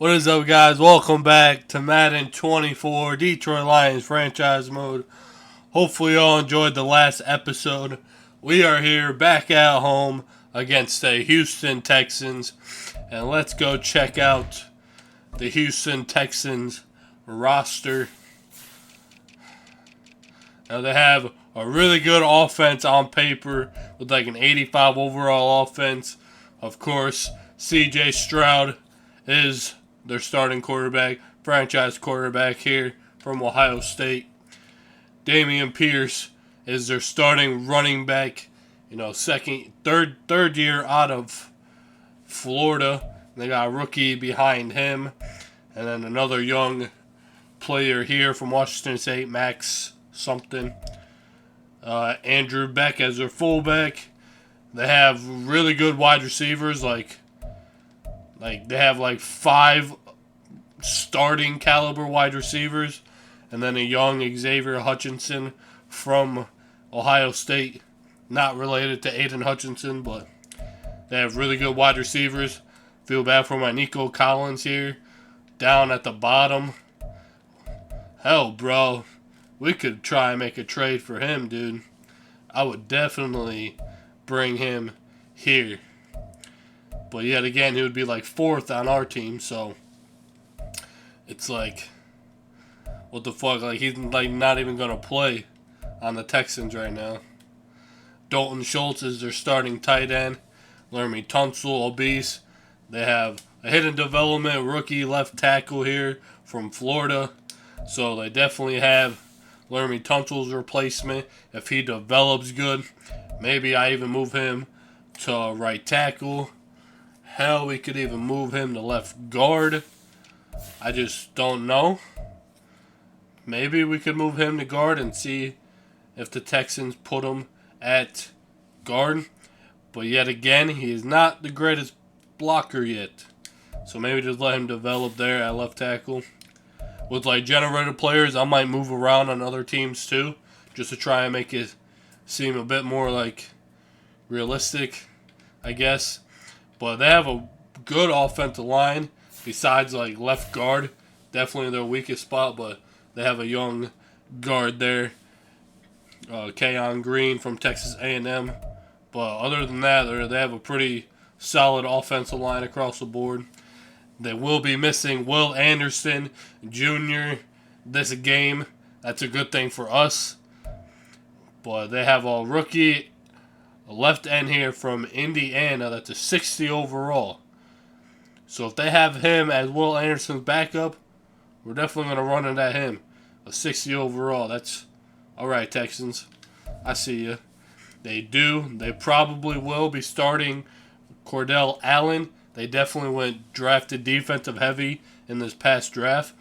What is up, guys? Welcome back to Madden 24 Detroit Lions franchise mode. Hopefully, you all enjoyed the last episode. We are here back at home against the Houston Texans, and let's go check out the Houston Texans roster. Now, they have a really good offense on paper with like an 85 overall offense. Of course, CJ Stroud is their starting quarterback, franchise quarterback here from Ohio State. Damian Pierce is their starting running back, third year out of Florida. They got a rookie behind him, and then another young player here from Washington State, Max something. Andrew Beck as their fullback. They have really good wide receivers, like they have like 5 starting caliber wide receivers, and then a young Xavier Hutchinson from Ohio State. Not related to Aiden Hutchinson, but they have really good wide receivers. Feel bad for my Nico Collins here, down at the bottom. Hell, bro, we could try and make a trade for him, dude. I would definitely bring him here. But yet again, he would be like 4th on our team, so it's like, what the fuck? Like, he's like not even gonna play on the Texans right now. Dalton Schultz is their starting tight end. Laramie Tunsil, obese. They have a hidden development rookie left tackle here from Florida, so they definitely have Laramie Tunsil's replacement. If he develops good, maybe I even move him to right tackle. Hell, we could even move him to left guard. I just don't know. Maybe we could move him to guard and see if the Texans put him at guard. But yet again, he is not the greatest blocker yet. So maybe just let him develop there at left tackle. With like generator players, I might move around on other teams too, just to try and make it seem a bit more like realistic, I guess. But they have a good offensive line besides like left guard. Definitely their weakest spot, but they have a young guard there. Keon Green from Texas A&M. But other than that, they have a pretty solid offensive line across the board. They will be missing Will Anderson Jr. this game. That's a good thing for us. But they have a rookie left end here from Indiana. That's a 60 overall. So if they have him as Will Anderson's backup, we're definitely going to run into him. A 60 overall. That's alright, Texans. I see you. They do. They probably will be starting Cordell Allen. They definitely went drafted defensive heavy in this past draft.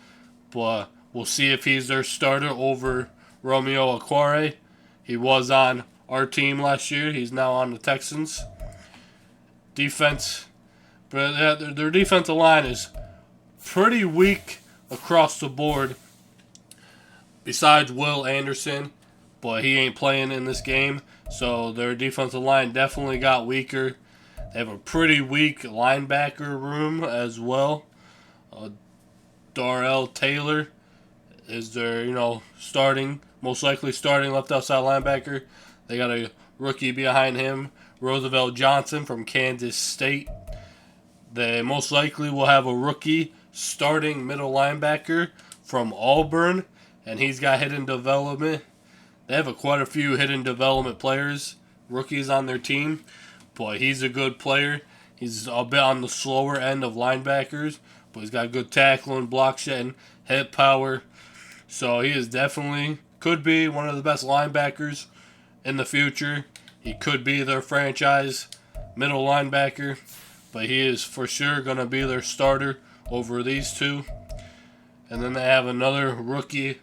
But we'll see if he's their starter over Romeo Okwara. He was on our team last year. He's now on the Texans. Defense. But their defensive line is pretty weak across the board. Besides Will Anderson. But he ain't playing in this game. So their defensive line definitely got weaker. They have a pretty weak linebacker room as well. Darrell Taylor is their, most likely starting left outside linebacker. They got a rookie behind him, Roosevelt Johnson from Kansas State. They most likely will have a rookie starting middle linebacker from Auburn, and he's got hidden development. They have quite a few hidden development players, rookies on their team, but he's a good player. He's a bit on the slower end of linebackers, but he's got good tackling, block shedding, hit power. So he is definitely, could be one of the best linebackers in the future. He could be their franchise middle linebacker, but he is for sure going to be their starter over these two. And then they have another rookie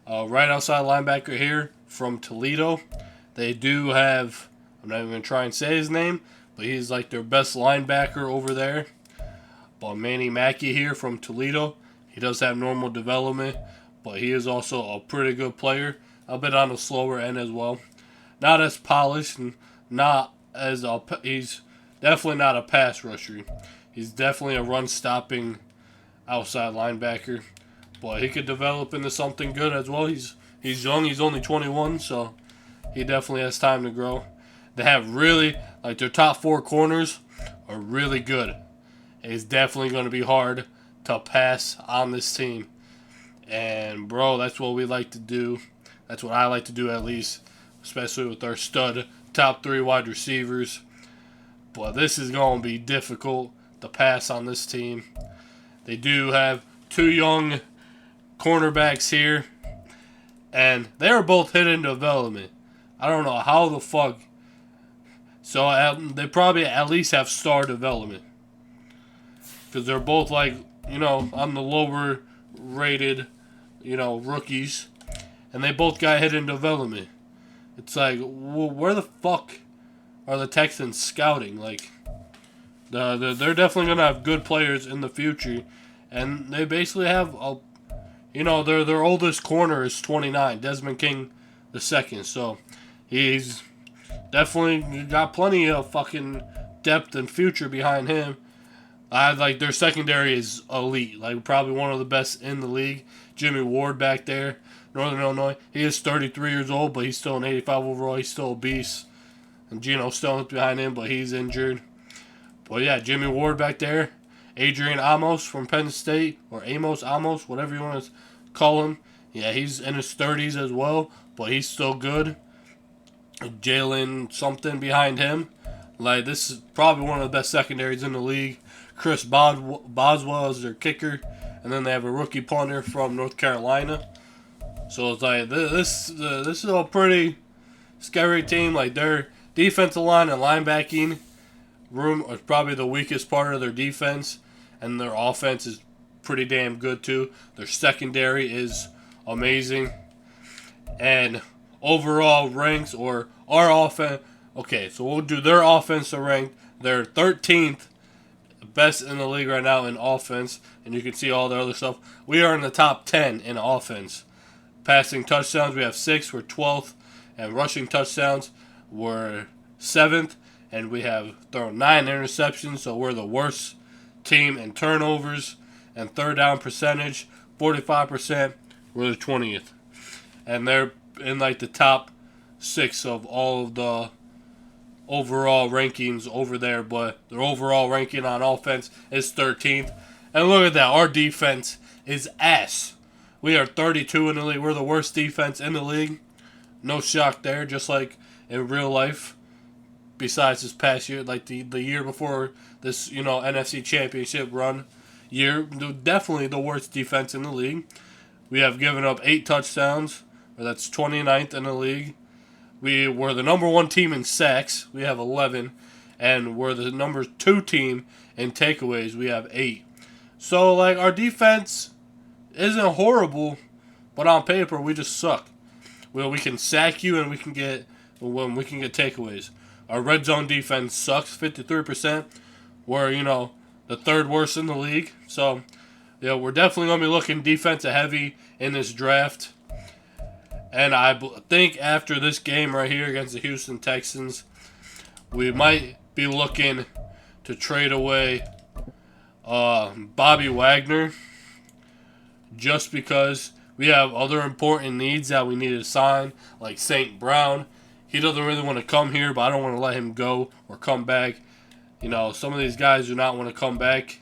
right outside linebacker here from Toledo. They do have, I'm not even going to try and say his name, but he's like their best linebacker over there. But Manny Mackey here from Toledo. He does have normal development, but he is also a pretty good player. A bit on the slower end as well. Not as polished, and he's definitely not a pass rusher. He's definitely a run-stopping outside linebacker. But he could develop into something good as well. He's young. He's only 21, so he definitely has time to grow. They have really, like, their top 4 corners are really good. It's definitely going to be hard to pass on this team. And, bro, that's what we like to do. That's what I like to do, at least, especially with our stud top 3 wide receivers. But this is going to be difficult to pass on this team. They do have 2 young cornerbacks here, and they are both hidden development. I don't know how the fuck. So they probably at least have star development, because they're both, like, on the lower rated, rookies, and they both got hidden development. It's like, where the fuck are the Texans scouting? Like, they're definitely gonna have good players in the future, and they basically have their oldest corner is 29, Desmond King II. So he's definitely got plenty of fucking depth and future behind him. Like, their secondary is elite, like probably one of the best in the league. Jimmy Ward back there, Northern Illinois. He is 33 years old, but he's still an 85 overall. He's still a beast. And Geno Stone's behind him, but he's injured. But yeah, Jimmy Ward back there. Adrian Amos from Penn State, or Amos, whatever you want to call him. Yeah, he's in his 30s as well, but he's still good. Jalen something behind him. Like, this is probably one of the best secondaries in the league. Chris Boswell is their kicker, and then they have a rookie punter from North Carolina. So it's like, this is a pretty scary team. Like, their defensive line and linebacking room is probably the weakest part of their defense, and their offense is pretty damn good too. Their secondary is amazing, and overall ranks, or our offense. Okay, so we'll do their offensive rank. They're 13th best in the league right now in offense, and you can see all the other stuff. We are in the top 10 in offense. Passing touchdowns, we have 6. We're 12th, and rushing touchdowns, we're 7th, and we have thrown 9 interceptions, so we're the worst team in turnovers and third down percentage, 45%. We're the 20th, and they're in like the top 6 of all of the overall rankings over there, but their overall ranking on offense is 13th. And look at that, our defense is ass. We are 32 in the league. We're the worst defense in the league. No shock there, just like in real life. Besides this past year, like the year before this, NFC Championship run year, definitely the worst defense in the league. We have given up 8 touchdowns, or that's 29th in the league. We were the number 1 team in sacks. We have 11. And we're the number 2 team in takeaways. We have 8. So, like, our defense isn't horrible, but on paper, we just suck. Well, we can sack you, and we can get takeaways. Our red zone defense sucks, 53%. We're, the 3rd worst in the league. So, we're definitely going to be looking defensive heavy in this draft. And I think after this game right here against the Houston Texans, we might be looking to trade away Bobby Wagner, just because we have other important needs that we need to sign, like St. Brown. He doesn't really want to come here, but I don't want to let him go or come back. Some of these guys do not want to come back.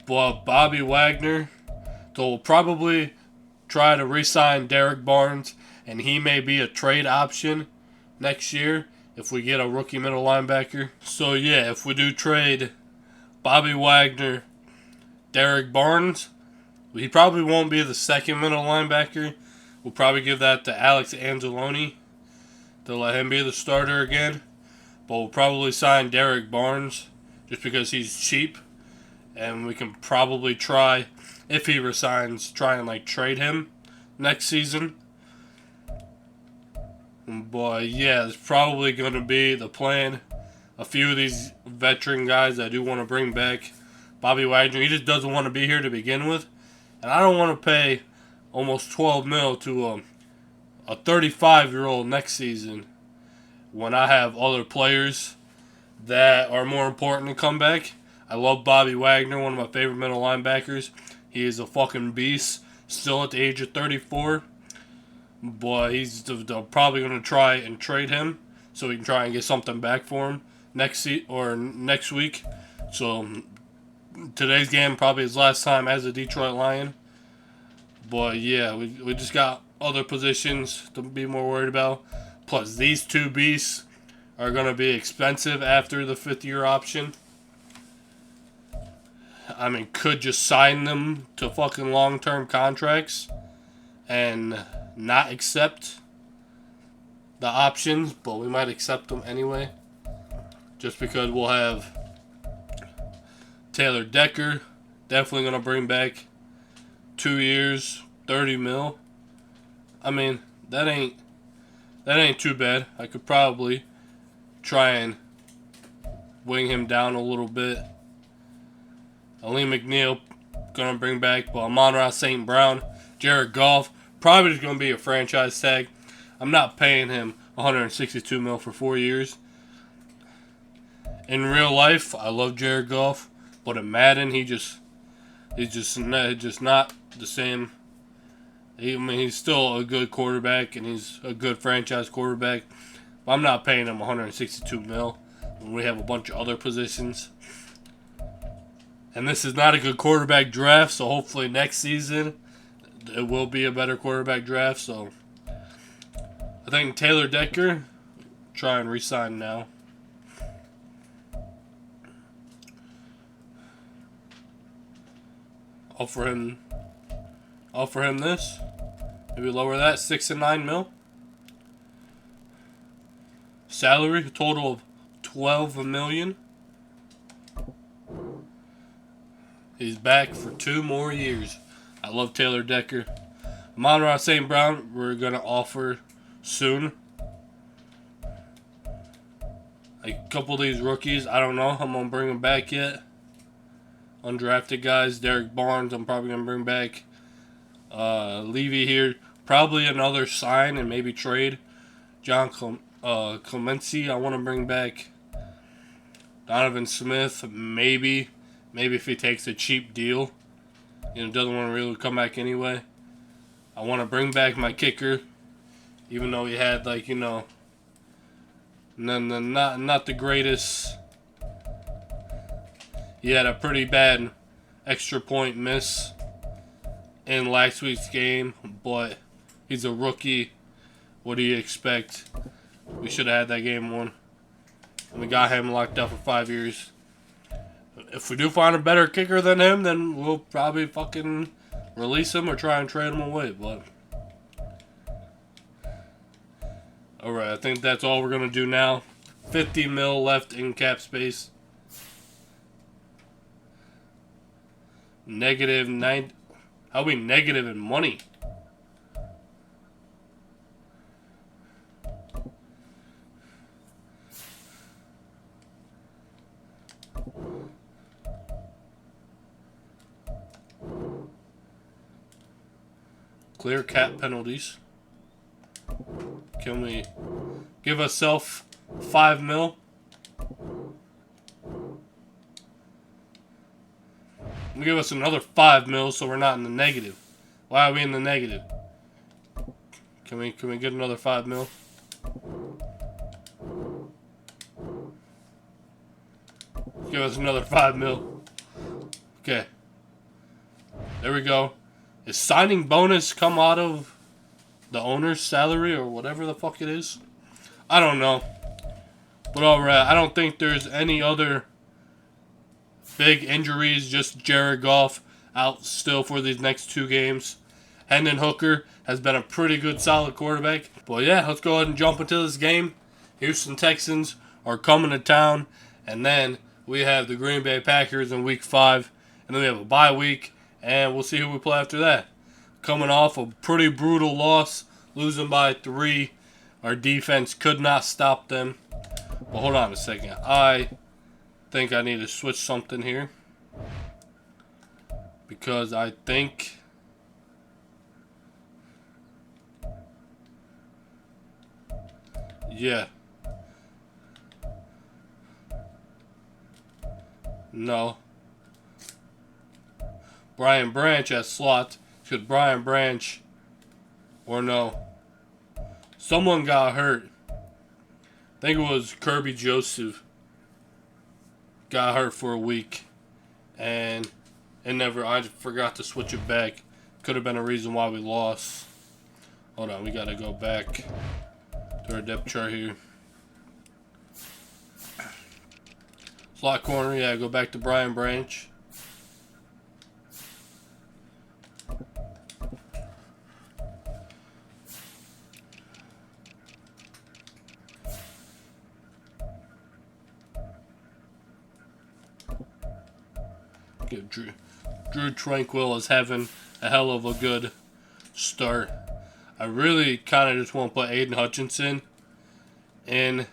But Bobby Wagner, so we'll probably try to re-sign Derek Barnes, and he may be a trade option next year if we get a rookie middle linebacker. So yeah, if we do trade Bobby Wagner, Derek Barnes, he probably won't be the second middle linebacker. We'll probably give that to Alex Anzalone to let him be the starter again. But we'll probably sign Derek Barnes just because he's cheap, and we can probably try, if he resigns, try and trade him next season. But yeah, it's probably going to be the plan. A few of these veteran guys I do want to bring back. Bobby Wagner, he just doesn't want to be here to begin with. And I don't want to pay almost $12 million to a 35-year-old next season when I have other players that are more important to come back. I love Bobby Wagner, one of my favorite middle linebackers. He is a fucking beast, still at the age of 34. But he's probably going to try and trade him so we can try and get something back for him next week. So today's game probably his last time as a Detroit Lion. But yeah, we just got other positions to be more worried about. Plus, these two beasts are going to be expensive after the 5th-year option. I mean, could just sign them to fucking long-term contracts and not accept the options, but we might accept them anyway. Just because we'll have Taylor Decker, definitely going to bring back 2 years, 30 mil. I mean, that ain't too bad. I could probably try and wing him down a little bit. Aleem McNeil gonna bring back, but Amon-Ra St. Brown, Jared Goff, probably just gonna be a franchise tag. I'm not paying him 162 mil for 4 years. In real life, I love Jared Goff, but in Madden, he's just not the same. He's still a good quarterback, and he's a good franchise quarterback. But I'm not paying him 162 mil when we have a bunch of other positions. And this is not a good quarterback draft, so hopefully next season it will be a better quarterback draft. So I think Taylor Decker, try and re-sign now. Offer him this. Maybe lower that, 6 and 9 mil. Salary, a total of 12 million. He's back for 2 more years. I love Taylor Decker. Amon-Ra St. Brown, we're going to offer soon. A couple of these rookies, I don't know. I'm going to bring them back yet. Undrafted guys, Derek Barnes, I'm probably going to bring back. Levy here, probably another sign and maybe trade. John Clemency, I want to bring back. Donovan Smith, maybe if he takes a cheap deal, doesn't want to really come back anyway. I want to bring back my kicker, even though he had not the greatest. He had a pretty bad extra point miss in last week's game, but he's a rookie. What do you expect? We should have had that game won. And we got him locked up for 5 years. If we do find a better kicker than him, then we'll probably fucking release him or try and trade him away. But alright, I think that's all we're going to do now. 50 mil left in cap space. Negative 9. How are we negative in money? Clear cap penalties. Can we give ourselves 5 mil? Give us another 5 mil so we're not in the negative. Why are we in the negative? Can we get another 5 mil? Give us another 5 mil. Okay. There we go. Is signing bonus come out of the owner's salary or whatever the fuck it is? I don't know. But alright, I don't think there's any other big injuries. Just Jared Goff out still for these next 2 games. Hendon Hooker has been a pretty good solid quarterback. But yeah, let's go ahead and jump into this game. Houston Texans are coming to town. And then we have the Green Bay Packers in week 5. And then we have a bye week. And we'll see who we play after that. Coming off a pretty brutal loss, losing by 3. Our defense could not stop them. But hold on a second. I think I need to switch something here. Because I think... Yeah. No. Brian Branch at slot. Should Brian Branch or no? Someone got hurt. I think it was Kirby Joseph. Got hurt for a week. And I forgot to switch it back. Could have been a reason why we lost. Hold on, we gotta go back to our depth chart here. Slot corner, yeah, go back to Brian Branch. Drew Tranquil is having a hell of a good start. I really kind of just want to put Aiden Hutchinson in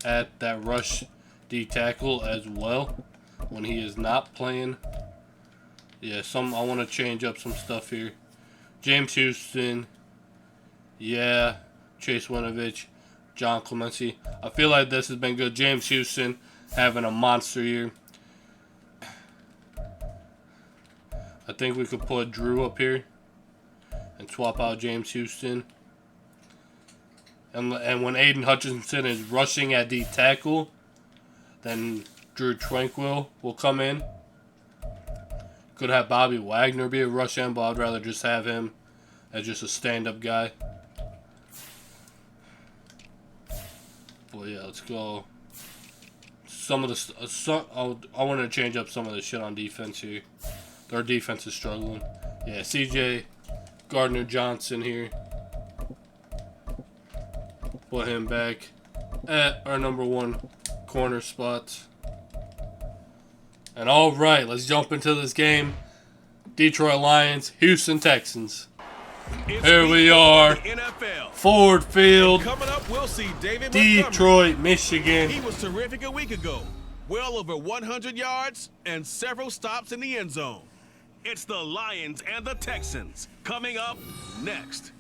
at that rush D tackle as well when he is not playing. Yeah, I want to change up some stuff here. James Houston, yeah, Chase Winovich, John Clemency. I feel like this has been good. James Houston having a monster year. I think we could put Drew up here and swap out James Houston. And when Aiden Hutchinson is rushing at D tackle, then Drew Tranquil will come in. Could have Bobby Wagner be a rush end, but I'd rather just have him as just a stand-up guy. But yeah, let's go. Some of the I want to change up some of the shit on defense here. Our defense is struggling. Yeah, CJ Gardner-Johnson here. Put him back at our number 1 corner spot. And all right, let's jump into this game. Detroit Lions, Houston Texans. Here we are. Ford Field. Coming up, we'll see David Detroit, Michigan. He was terrific a week ago. Well over 100 yards and several stops in the end zone. It's the Lions and the Texans coming up next.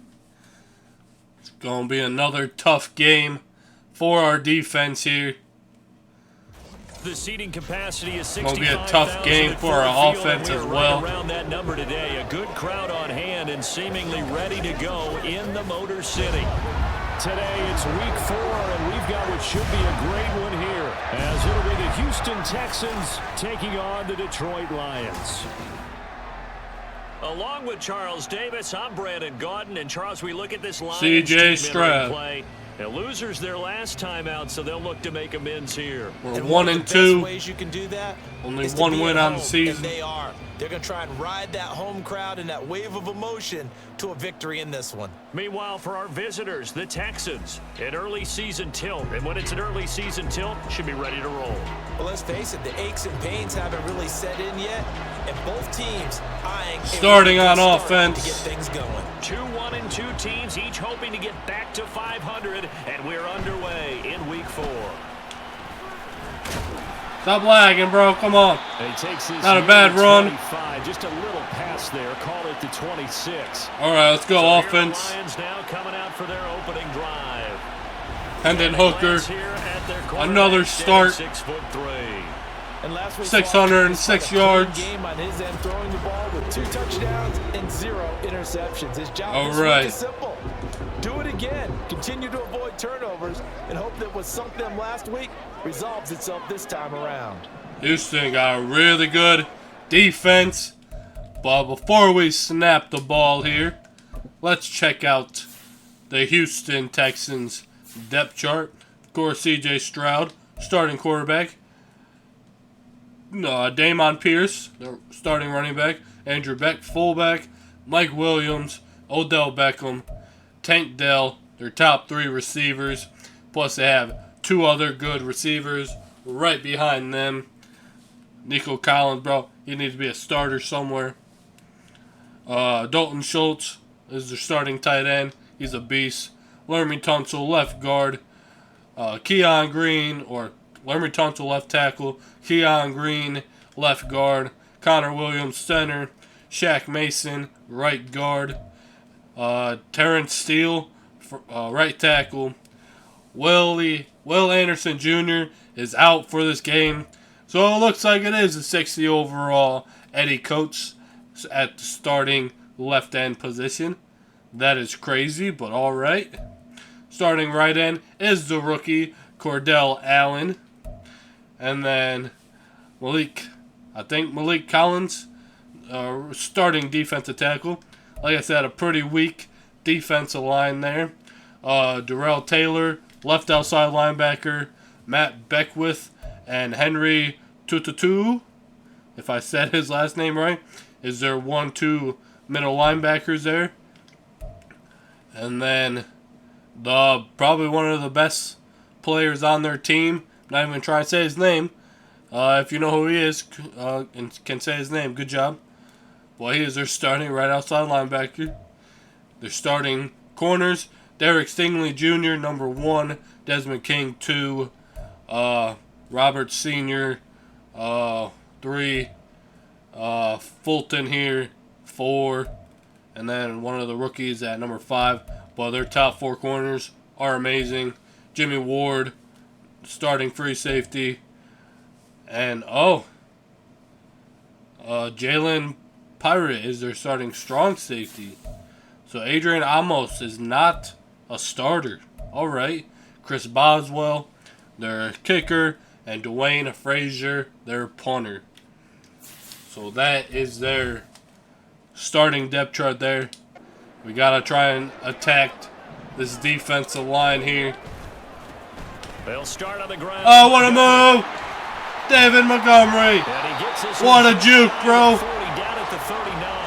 It's going to be another tough game for our defense here. The seating capacity is 65,000. It's going to be a tough game for our offense as well. Around that number today, a good crowd on hand and seemingly ready to go in the Motor City. Today it's week 4, and we've got what should be a great one here, as it'll be the Houston Texans taking on the Detroit Lions. Along with Charles Davis, I'm Brandon Gaudin, and Charles, we look at this Lions CJ Stroud. play. The losers their last time out, so they'll look to make amends here. We're 1-2. Ways you can do that. Only one win on the season. And they are. They're going to try and ride that home crowd and that wave of emotion to a victory in this one. Meanwhile, for our visitors, the Texans, an early season tilt. And when it's an early season tilt, should be ready to roll. Well, let's face it, the aches and pains haven't really set in yet. And both teams eyeing starting on offense to get things going. 2 1-2 teams, each hoping to get back to 500, and we're underway in week 4. Stop lagging, bro. Come on. Not a bad run. Just a little pass there. Call it the 26. All right, let's go offense. Lions now coming out for their opening drive. Hendon Hooker. Another start. 6'3". And last week, 606 yards. Game on his end, throwing the ball with 2 touchdowns and 0 interceptions. His job is simple. Do it again. Continue to avoid turnovers and hope that what sunk them last week resolves itself this time around. Houston got a really good defense. But before we snap the ball here, let's check out the Houston Texans depth chart. Of course, CJ Stroud, starting quarterback. Damon Pierce, the starting running back. Andrew Beck, fullback. Mike Williams, Odell Beckham, Tank Dell, their top 3 receivers. Plus they have 2 other good receivers right behind them. Nico Collins, bro, he needs to be a starter somewhere. Dalton Schultz is their starting tight end. He's a beast. Laramie Tunsil, left guard. Keon Green, or Laramie Tunsil, left tackle. Keon Green, left guard. Connor Williams, center. Shaq Mason, right guard. Terrence Steele, right tackle. Will Anderson Jr. is out for this game. So it looks like it is a 60 overall Eddie Coates at the starting left end position. That is crazy, but all right. Starting right end is the rookie Cordell Allen. And then Malik Collins, starting defensive tackle. Like I said, a pretty weak defensive line there. Darrell Taylor, left outside linebacker. Matt Beckwith and Henry Tututu, if I said his last name right, is their 1-2 middle linebackers there. And then probably one of the best players on their team. Not even trying to say his name. If you know who he is and can say his name, good job. Well, he is their starting right outside linebacker. Their starting corners, Derek Stingley Jr., number 1. Desmond King, 2. Robert Sr., 3. Fulton here, 4. And then one of the rookies at number 5. But their top 4 corners are amazing. Jimmy Ward, starting free safety. And, Jalen Pirate is their starting strong safety. So Adrian Amos is not a starter. All right. Chris Boswell, their kicker, and Dwayne Frazier, their punter. So that is their starting depth chart there. We got to try and attack this defensive line here. They'll start on the ground. Oh, what a move! David Montgomery. What a juke, bro.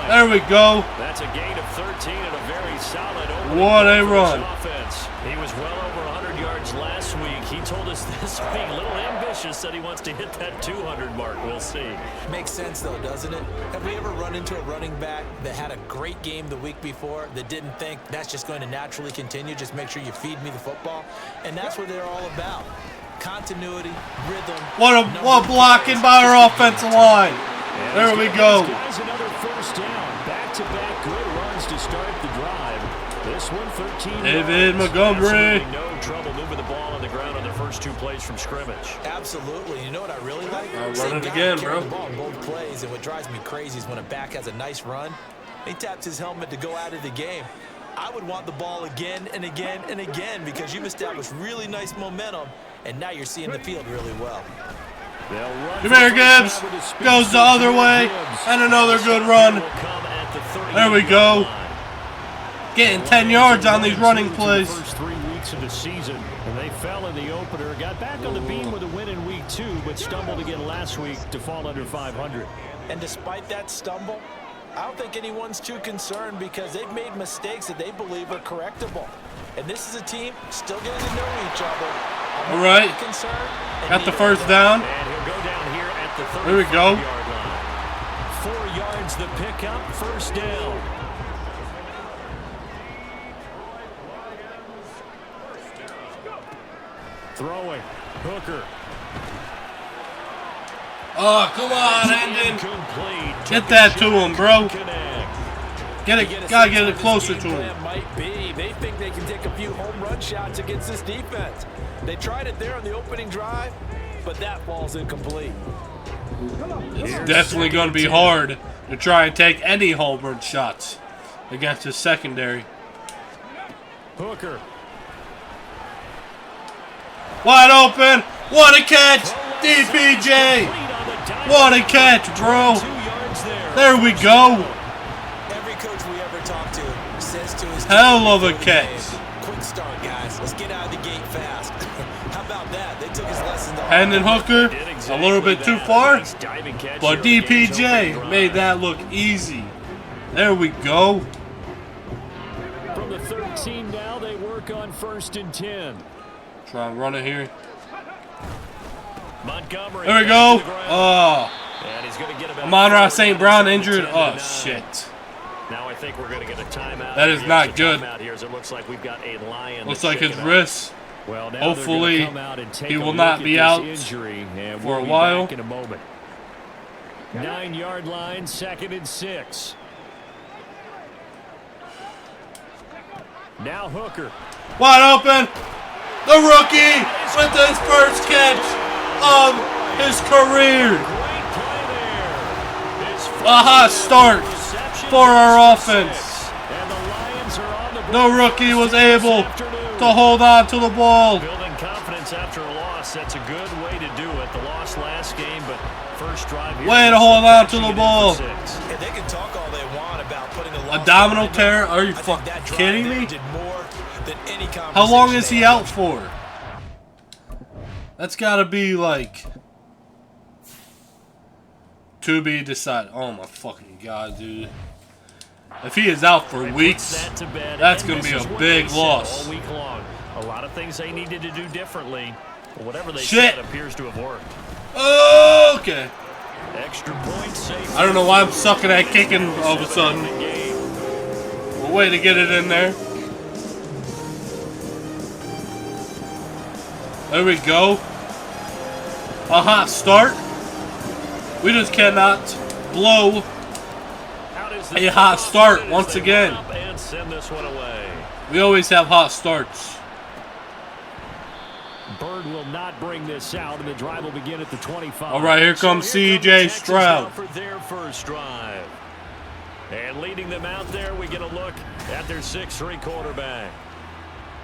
There we go. That's a gain of 13 and a very solid opening. What a run. Offense. He was well over 100 yards last week. He told us this week, a little ambitious, said he wants to hit that 200 mark. We'll see. Makes sense, though, doesn't it? Have we ever run into a running back that had a great game the week before that didn't think that's just going to naturally continue? Just make sure you feed me the football. And that's what they're all about. Continuity, rhythm. What blocking by our offensive line. There we go. Guys, another first down. Back-to-back good runs to start the drive. This one, 13 David Montgomery. Absolutely no trouble moving the ball on the ground on the first 2 plays from scrimmage. Absolutely. You know what I really like? Run it again, bro. The ball in both plays, and what drives me crazy is when a back has a nice run, he taps his helmet to go out of the game. I would want the ball again and again and again because you've established really nice momentum, and now you're seeing the field really well. Jameer Gibbs goes the other way, and another good run. There we go. Getting 10 yards on these running plays. First 3 weeks of the season, and they fell in the opener. Got back on the beam with a win in week 2, but stumbled again last week to fall under 500. And despite that stumble, I don't think anyone's too concerned because they've made mistakes that they believe are correctable. And this is a team still getting to know each other. All right. Got the first down. And he'll go down here at the 35-yard There we go. line. 4 yards the pickup, first down. Throwing. Hooker. Oh, come on, Hendon. Get that to him, bro. Gotta get it closer to him. Might be. They think they can take a few home run shots against this defense. They tried it there on the opening drive, but that ball's incomplete. It's definitely going to be hard to try and take any home run shots against his secondary. Hooker. Wide open. What a catch. DPJ. What a catch, bro. There we go. Every coach we ever talk to says to his Hell of a catch. Quick start, guys. Let's get out of the gate fast. How about that? They took his lessons. Hendon Hooker, a little bit too far, but DPJ made that look easy. There we go. From the 13 now, they work on 1st and 10. Try and run it here. Montgomery. There we go. Oh. And he's going to get about Amon-Ra St. Brown injured. Oh, shit. Now I think we're going to get a timeout. That is not good. Here, so it looks like we've got a Lion. Looks like his wrist. Well, hopefully he will not be out for a while. In a moment. 9-yard line, 2nd and 6. Now Hooker. Wide open. The rookie with his first catch of his career. A hot start for our offense. The rookie was able to hold on to the ball. Building confidence after a loss, that's a good way to do it. The loss last game, but first drive here. Way to hold on to the ball. Yeah, they can talk all they want about putting a Abdominal tear? Are you fucking kidding me? How long is he out for? That's gotta be like to be decided. Oh my fucking god, dude. If he is out for weeks, that's going to be a big loss. All week long. A lot of things they needed to do differently. But whatever they Shit. said appears to have worked. Okay. Extra points safe. I don't know why I'm sucking at kicking all of a sudden. Well, way to get it in there. There we go. A hot start. We just cannot blow a hot start once again. We always have hot starts. Bird will not bring this out, and the drive will begin at the 25. All right, here comes C.J. Stroud. For their first drive. And leading them out there, we get a look at their 6'3" quarterback.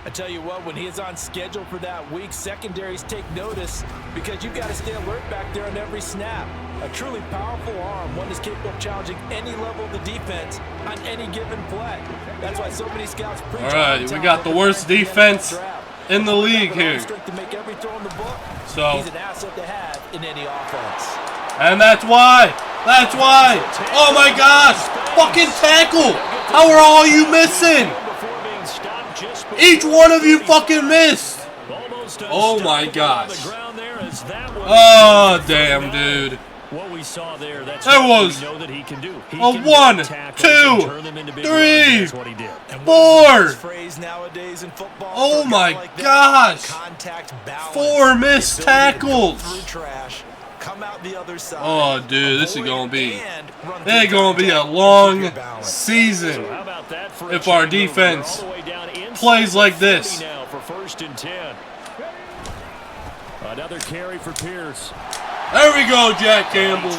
I tell you what, when he is on schedule for that week, secondaries take notice because you've got to stay alert back there on every snap. A truly powerful arm, one that's capable of challenging any level of the defense on any given play. That's why so many scouts preach. All right, we got the worst defense in the league here. So, he's an asset to have in any offense. And that's why. That's why. Oh my gosh! Fucking tackle! How are all you missing? Each one of you fucking missed. Oh my gosh. Oh damn, dude. What we saw there, that's that was know that he can do. He a can 1, 2, 3, 4. Oh my gosh. 4 missed tackles. Oh, dude, this is gonna be a long season if our defense plays like this. Another carry for Pierce. There we go, Jack Campbell.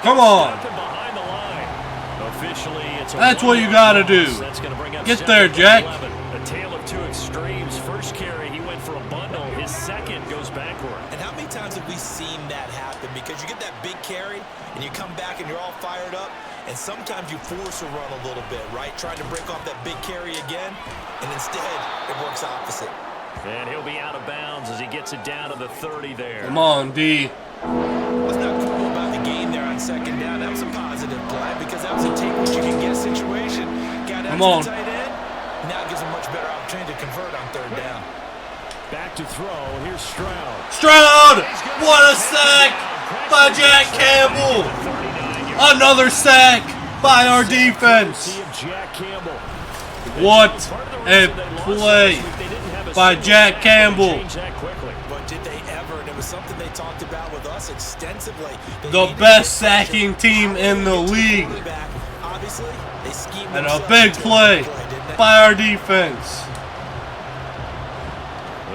Come on. That's what you gotta do. Get there, Jack. A tale of two extremes. First carry, he went for a bundle. His second goes backward. And how many times have we seen that happen? Because you get that big carry, and you come back and you're all fired up, and sometimes you force a run a little bit, right? Trying to break off that big carry again, and instead it works opposite. And he'll be out of bounds as he gets it down to the 30 there. Come on, D. What's not cool about the game there on second down? That was a positive play because that was a take what you can get situation. Got out to the tight end. Now it gives him much better opportunity to convert on third down. Back to throw. Here's Stroud. Stroud! What a sack by Jack Campbell! Another sack by our defense. What a play by Jack Campbell. But did they ever? And it was something they talked about with us extensively. The best sacking team in the league. And a big play by our defense.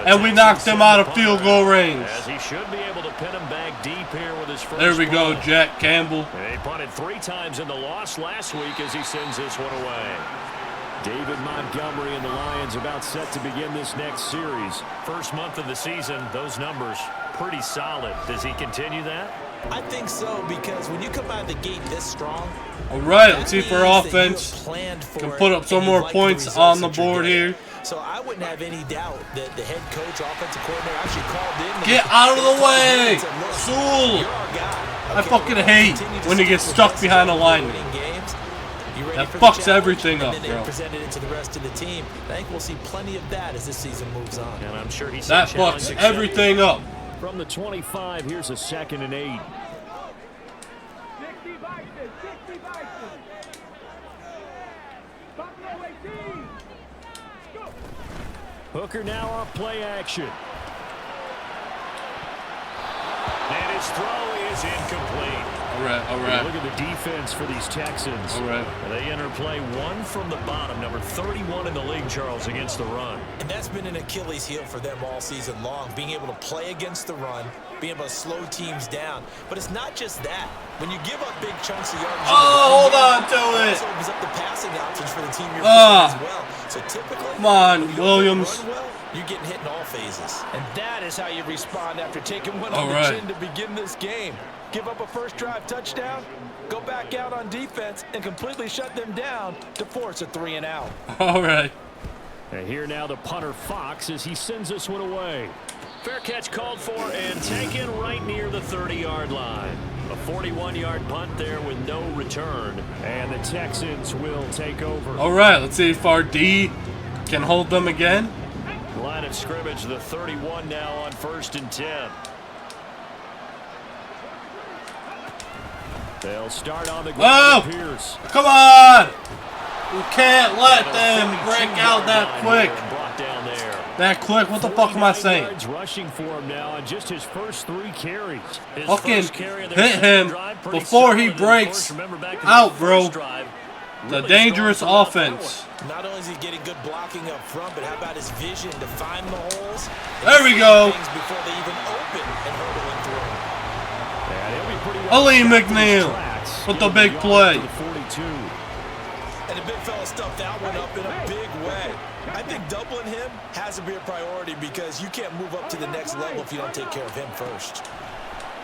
And we knocked him out of field goal range. He should be able to pin him back deep here with his first there we go, punt. Jack Campbell. And he punted 3 times in the loss last week as he sends this one away. David Montgomery and the Lions about set to begin this next series. First month of the season, those numbers pretty solid. Does he continue that? I think so, because when you come out of the gate this strong. All right, let's see if our offense can put up some more points on the board here. So I wouldn't have any doubt that the head coach, offensive coordinator actually called in. Get out of the way! Sewell! I fucking hate when he gets stuck behind a lineman. That fucks everything up, bro. Presented it to the rest of the team. I think we'll see plenty of that as this season moves on. And I'm sure he's that fucks everything up. From the 25, here's a 2nd and 8. Hooker now on play action. And his throw is incomplete. All right. Look at the defense for these Texans. All right. They enter play one from the bottom, number 31 in the league, Charles, against the run. And that's been an Achilles heel for them all season long, being able to play against the run, being able to slow teams down. But it's not just that. When you give up big chunks of yardage, hold on to it. It opens up the passing options for the team you're playing as well. So typically, come on, when you Williams. run well, you're getting hit in all phases. And that is how you respond after taking one All on right. the chin to begin this game. Give up a first drive touchdown, go back out on defense, and completely shut them down to force a 3-and-out. All right. And here now the punter Fox as he sends this one away. Fair catch called for and taken right near the 30-yard line. A 41-yard punt there with no return. And the Texans will take over. All right, let's see if our D can hold them again. Line of scrimmage, the 31 now on 1st and 10. They'll start on the ground. Pierce. Come on! You can't let them break out that quick. That quick? What the fuck am I saying? Rushing for him now on just his first 3 carries. Fucking hit him before he breaks out, bro. The dangerous offense. Not only is he getting good blocking up front, but how about his vision to find the holes? There we go. Before they even open and hurdling through. Ali McNeil with the big play. And the big fella stuffed that one up in a big way. I think doubling him has to be a priority because you can't move up to the next level if you don't take care of him first.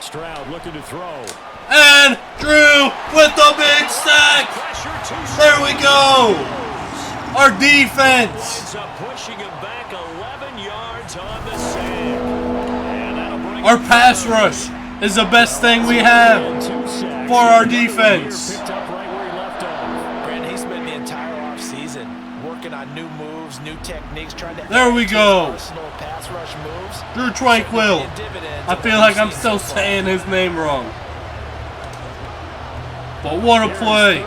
Stroud looking to throw. And Drew with the big sack. There we go. Our defense. Pushing him back 11 yards on the sack. Our pass rush is the best thing we have for our defense. Brandon, he spent the entire offseason working on new moves, new techniques, trying to. There we go. Pass rush moves. Drew Tranquil. I feel like I'm still saying his name wrong. But what a play.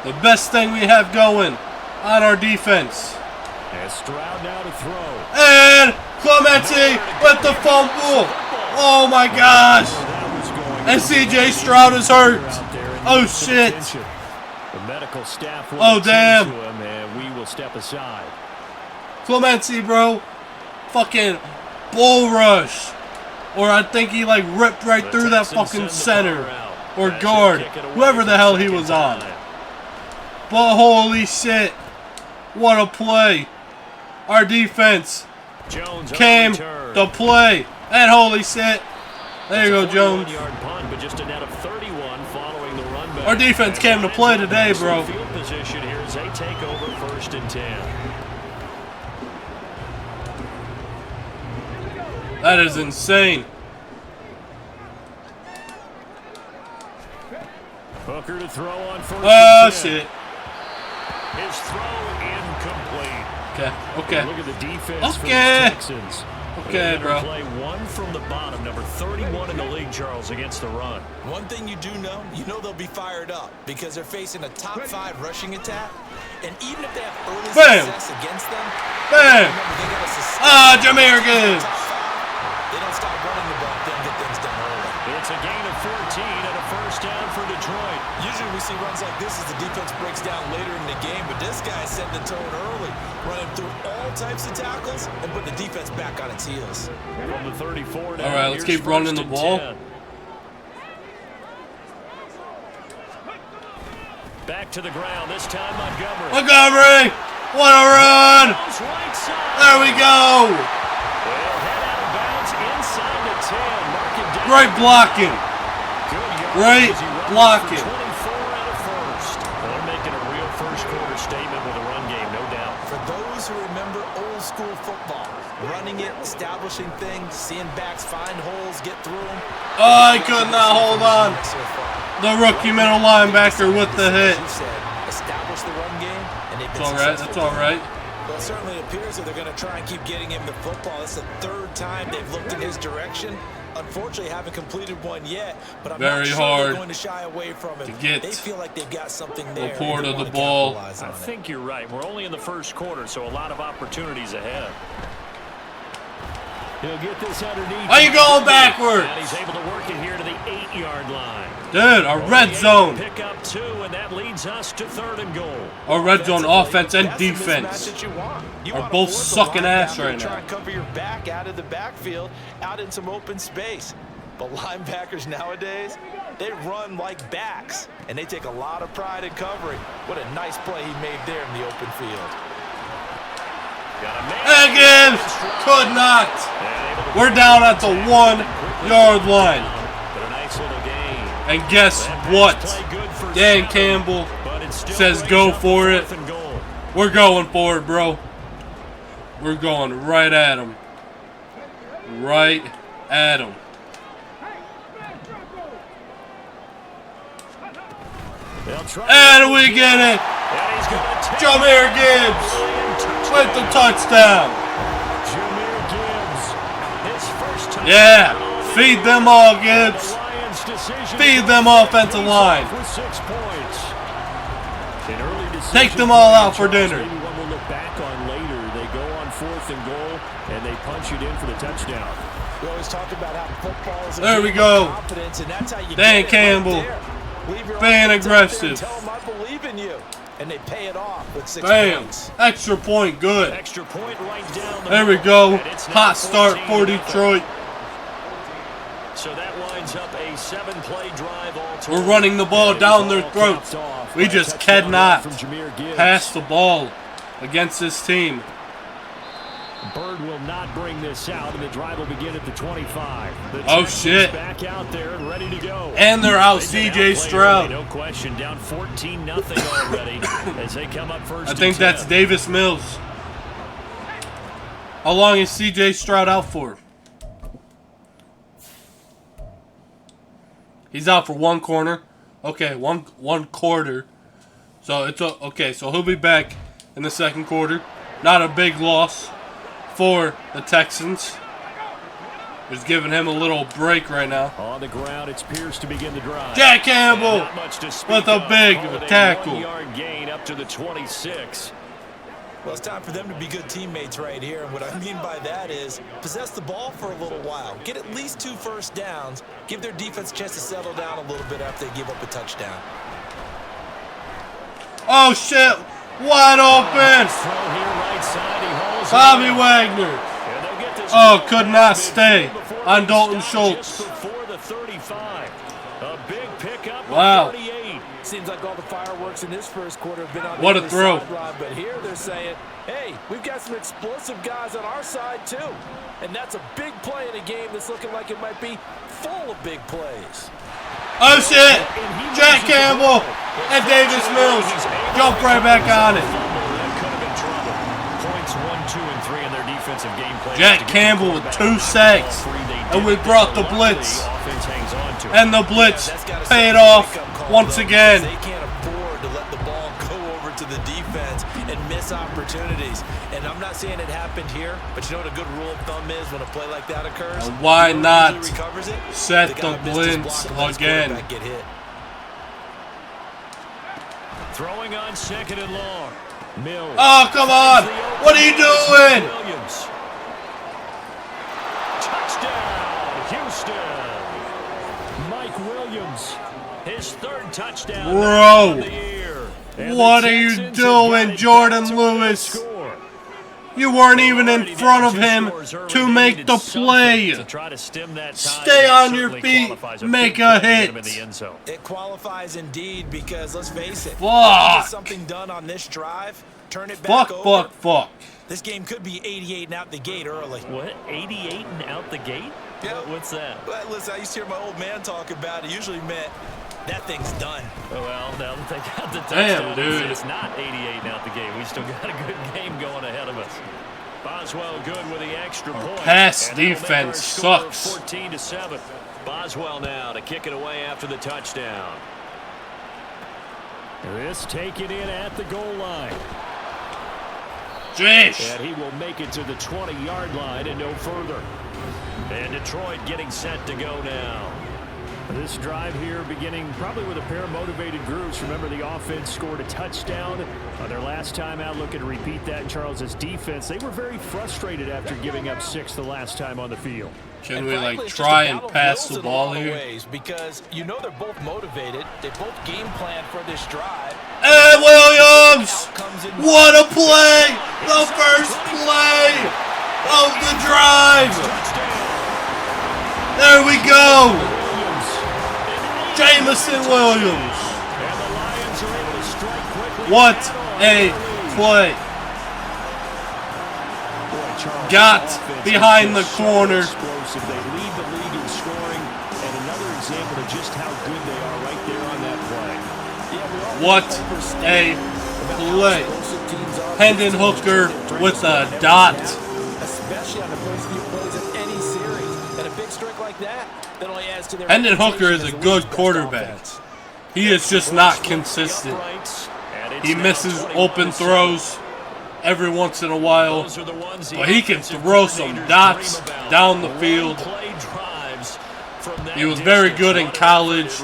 The best thing we have going on our defense. And Stroud now to throw. And Clemente with the fumble. Oh my gosh. And CJ Stroud is hurt. Oh shit. The medical staff will damn. to him and we will step aside. Clemente, bro. Fucking bull rush. Or I think he like ripped right through that fucking center or guard. Whoever the hell he was on. But holy shit. What a play. Our defense came to play. And holy shit. There you go, Jones. Our defense came to play today, bro. Field position here as they take over 1st and 10. That is insane. Hooker to throw on 1st Oh, and 10. shit. His throw incomplete. Okay. Look at the defense for the Okay. Texans. Okay, bro. Play one from the bottom, number 31 in the league, Charles, against the run. One thing you do know, they'll be fired up because they're facing a top 5 rushing attack. And even if they have early success against them, Bam! Remember, Jameer Gibbs. They don't stop running the ball, then get things done early. It's a gain of 14 and a first down for Detroit. Usually we see runs like this as the defense breaks down later in the game, but this guy's setting the tone early, running through all types of tackles and putting the defense back on its heels. From the 34 now, all right, let's keep running the ball. 10. Back to the ground, this time Montgomery! What a run! There we go! Great blocking. Great blocking. 24 out of first. They're making a real first quarter statement with a run game, no doubt. For those who remember old school football, running it, establishing things, seeing backs find holes, get through them. Oh, he could not hold on. The rookie middle linebacker with the hit. Establish the run game, and they've been That's all right. Well, it certainly appears that they're going to try and keep getting him the football. It's the 3rd time they've looked in his direction. Unfortunately, haven't completed one yet, but I'm not sure they're going to shy away from it. They feel like they've got something there. Report of the ball. I think you're right. We're only in the first quarter, so a lot of opportunities ahead. He'll get this underneath. Why are you going backwards? And he's able to work it here to the 8-yard line. Dude, a red zone. Pick up 2, and that leads us to 3rd and goal. A red zone offense and defense are both sucking ass right now. Try and cover your back out of the backfield, out in some open space. But linebackers nowadays, they run like backs, and they take a lot of pride in covering. What a nice play he made there in the open field. Again, could not. We're down at the 1-yard line. And guess what? Dan Campbell says go for it. We're going for it, bro. We're going right at him. Right at him. And we get it. Jahmyr Gibbs with the touchdown. Yeah, feed them all, Gibbs. Feed them offensive line. Take them all out for dinner. We'll look back on later. They go on 4th and goal, and they punch it in for the touchdown. We always talk about how football is there we go. Confidence, and that's how you Dan get Campbell being aggressive. Tell them I believe in you, and they pay it off with 6 Bam. points. Extra point, good. Extra point right down the there we go. Hot start for 14-0. Detroit. So that winds up a 7-play drive all total. We're running the ball down their throats. We just cannot pass the ball against this team. Bird will not bring this out, and the drive will begin at the 25. The Oh, Texans shit. back out there and ready to go. And they're out They've been C.J. outplayed Stroud. early, no question, down 14-0 already as they come up first. I think and 10. that's Davis Mills. How long is C.J. Stroud out for? He's out for 1 corner. Okay, one quarter. So it's okay. So he'll be back in the 2nd quarter. Not a big loss for the Texans. Just giving him a little break right now. On the ground, it's Pierce to begin the drive. Jack Campbell with a big tackle. 1-yard gain up to the 26. Well, it's time for them to be good teammates right here. And what I mean by that is possess the ball for a little while. Get at least 2 first downs. Give their defense a chance to settle down a little bit after they give up a touchdown. Oh, shit. Wide open. Bobby Wagner. Oh, could not stay on Dalton Schultz. Wow. Seems like all the fireworks in this first quarter have been on what the a throw. sideline, but here they're saying, hey, we've got some explosive guys on our side too. And that's a big play in a game that's looking like it might be full of big plays. Oh, shit. Jack Campbell and Davis Mills jump right back on it. Points 1, 2, and 3 in their defensive game play. Jack Campbell with 2 sacks. And we brought the blitz. And the blitz paid off once again. They can't afford to let the ball go over to the defense and miss opportunities. And I'm not saying it happened here, but you know what a good rule of thumb is when a play like that occurs? And why not set the the blitz again? Get hit. Throwing on 2nd and long. Mills. Oh, come on. What are you doing? Williams. Touchdown, Houston. Mike Williams, his 3rd touchdown. Bro, what are you doing, Jordan Lewis? You weren't even in front of him to make the play. Stay on your feet, make a hit. It qualifies indeed because, let's face it, fuck. Something done on this drive, turn it back fuck. This game could be 88 and out the gate early. What? 88 and out the gate? Yeah. What's that? Well, listen, I used to hear my old man talk about it. Usually meant that thing's done. Oh, well, now that they got the touchdown, damn, dude. It's not 88 and out the gate. We still got a good game going ahead of us. Boswell good with the extra point. Pass defense sucks. 14-7. Boswell now to kick it away after the touchdown. This taken in at the goal line. Jeez. And he will make it to the 20-yard line and no further. And Detroit getting set to go now. This drive here beginning probably with a pair of motivated groups. Remember, the offense scored a touchdown on their last time out. Looking to repeat that. Charles's defense, they were very frustrated after giving up 6 the last time on the field. Can we like try and pass the ball here? Because you know they're both motivated. They both game plan for this drive. Hey, Williams! What a play! The first play of the drive! There we go! Jamison Williams! What a play! Got behind the corner. They lead the league in scoring, and another example of just how good they are right there on that play. What a play. Hendon Hooker with a dot. Especially on the first few plays of any series. And a big strike like that only adds to their Hendon Hooker is a good quarterback. He is just not consistent. He misses open throws every once in a while, but he can throw some dots down the field. He was very good in college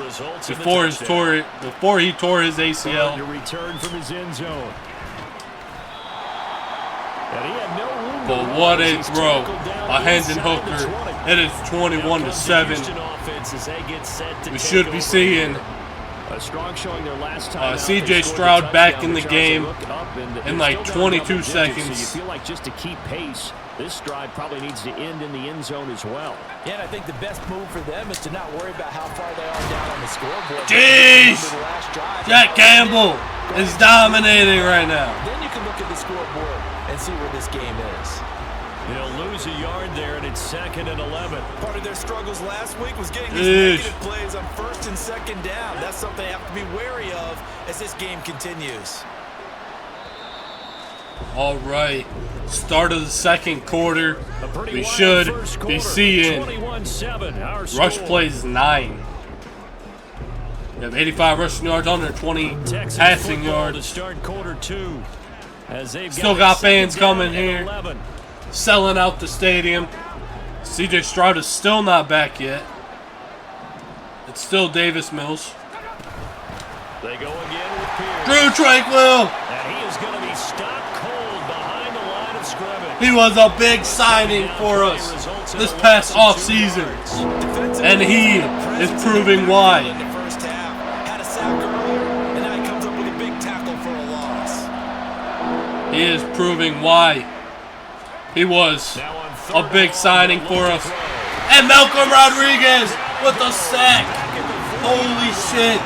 before he tore his ACL. But what a throw by Hendon Hooker. It is 21-7. We should be seeing C.J. Stroud back in the game in like 22 seconds. You feel like just to keep pace, this drive probably needs to end in the end zone as well. Yeah, and I think the best move for them is to not worry about how far they are down on the scoreboard. Jeez! Jack Campbell is dominating right now. Then you can look at the scoreboard and see where this game is. He'll lose a yard there, and it's 2nd and 11. Part of their struggles last week was getting these negative plays on 1st and 2nd down. That's something they have to be wary of as this game continues. All right, start of the second quarter. We should be seeing rush plays 9. We have 85 rushing yards, under 20 passing yards. Still got fans coming here, selling out the stadium. C.J. Stroud is still not back yet. It's still Davis Mills. They go again with Pierce. Drew Tranquil. And he is going to be stopped cold behind the line of scrimmage. He was a big signing for us this past offseason, and he is proving why. In the first half, had a sack earlier, and now he comes up with a big tackle for a loss. He is proving why. He was a big signing for us. And Malcolm Rodriguez with a sack. Holy shit.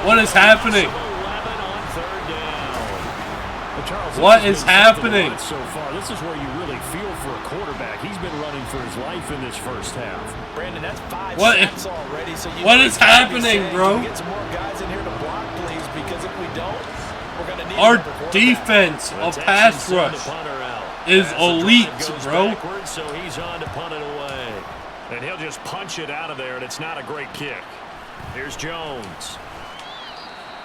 What is happening? What is happening? So far, this is where you really feel for a quarterback. He's been running for his life in this first half. Brandon, that's 5 what sacks already. So what is happening, bro? Get some more guys in here to block, please, because if we don't, we're going to need our defense of pass rush is elite, bro. So he's on to punt it away. And he'll just punch it out of there, and it's not a great kick. Here's Jones.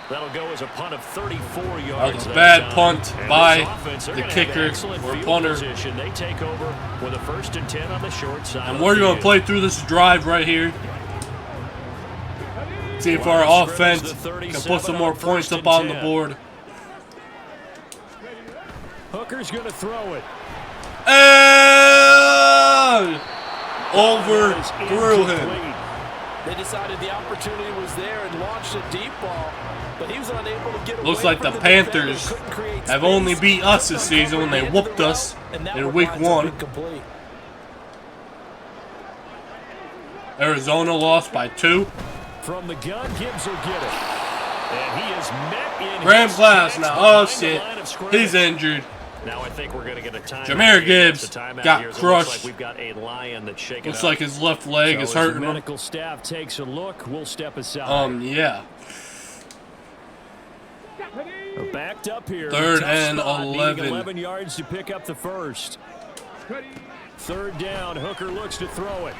That'll go as a punt of 34 yards. That was a bad punt by the kicker or punter. They take over with a 1st and 10 on the short side. And we're going to play through this drive right here. See if our offense can put some more points up on the board. Hooker's going to throw it. And overthrew him. They decided the opportunity was there and launched a deep ball, but he was unable to get away. Looks like the Panthers have only beat us this season when they whooped us in week 1. Arizona lost by 2. From the gun, Gibbs will get it. And he is met in Graham Glass now. Oh shit. He's injured. Now I think we're going to get a timeout. Jahmyr Gibbs got crushed. We've got a lion that's shaken Looks like his left leg is hurting him. Medical staff takes a look. We'll step aside. Yeah. Backed up here. 3rd and 11. 11 yards to pick up the first. 3rd down. Hooker looks to throw it.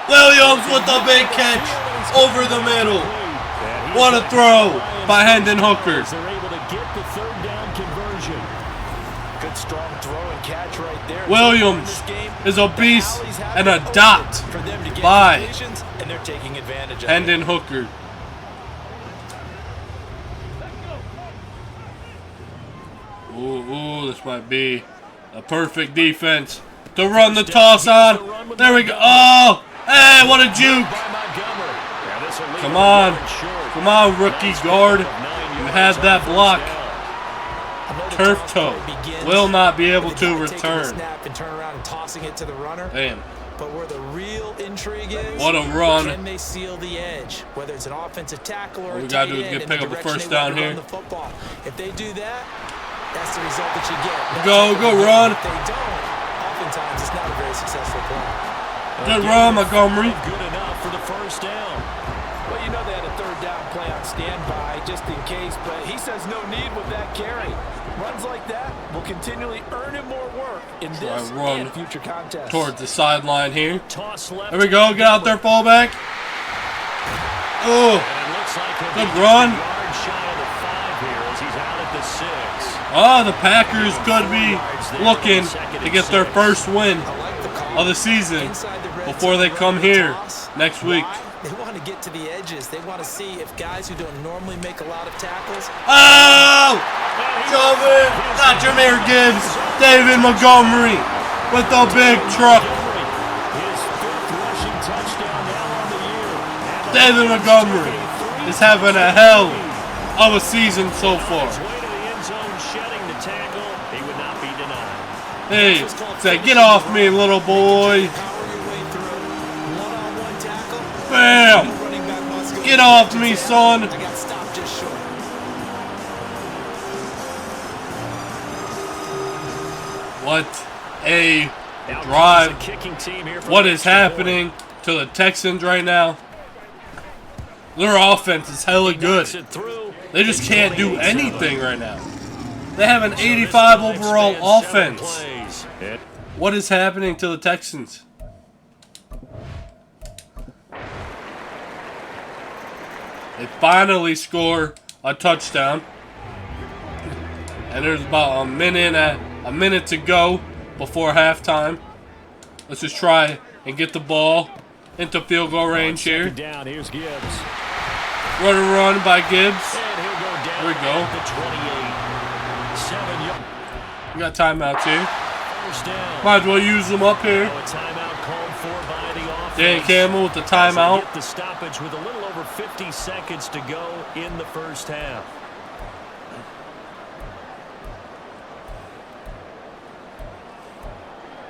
Williams with the big catch over the middle. What a throw by Hendon Hooker. They're able to get the 3rd down conversion. Good strong throw and catch right there. Williams is a beast and a dot by and they're taking advantage of Hendon Hooker. Ooh, this might be a perfect defense to run the toss on. There we go. Oh, hey, what a juke. Come on, rookie guard. You had that block. Turf toe will not be able to return. And turn around and tossing it to the runner. Damn. But where the real intrigue is, what a run. Can they seal the edge? Whether it's an offensive tackle or what we got to do is get pick up a first down here. If they do that, that's the result that you get. Go run. If they don't, oftentimes it's not a very successful play. Good run, Montgomery. Good enough for the first down. Well, you know they had a third down play on standby just in case, but he says no need with that carry. Runs like that will continually earn him more work in this and future contests. Towards the sideline here. There we go. Get out there, fullback. Oh, good run. Oh, the Packers could be looking to get their first win of the season before they come here next week. They want to get to the edges. They want to see if guys who don't normally make a lot of tackles. Oh! Jump it! Not Jahmyr Gibbs. David Montgomery with the big truck. David Montgomery is having a hell of a season so far. Hey, say, get off me, little boy. Bam! Get off me, son. What a drive. What is happening to the Texans right now? Their offense is hella good. They just can't do anything right now. They have an 85 overall offense. What is happening to the Texans? They finally score a touchdown. And there's about a minute to go before halftime. Let's just try and get the ball into field goal range here. Here's Gibbs. Run by Gibbs. There we go. We got timeouts here. Might as well use them up here. Dan Campbell with the timeout. The stoppage with a little over 50 seconds to go in the first half.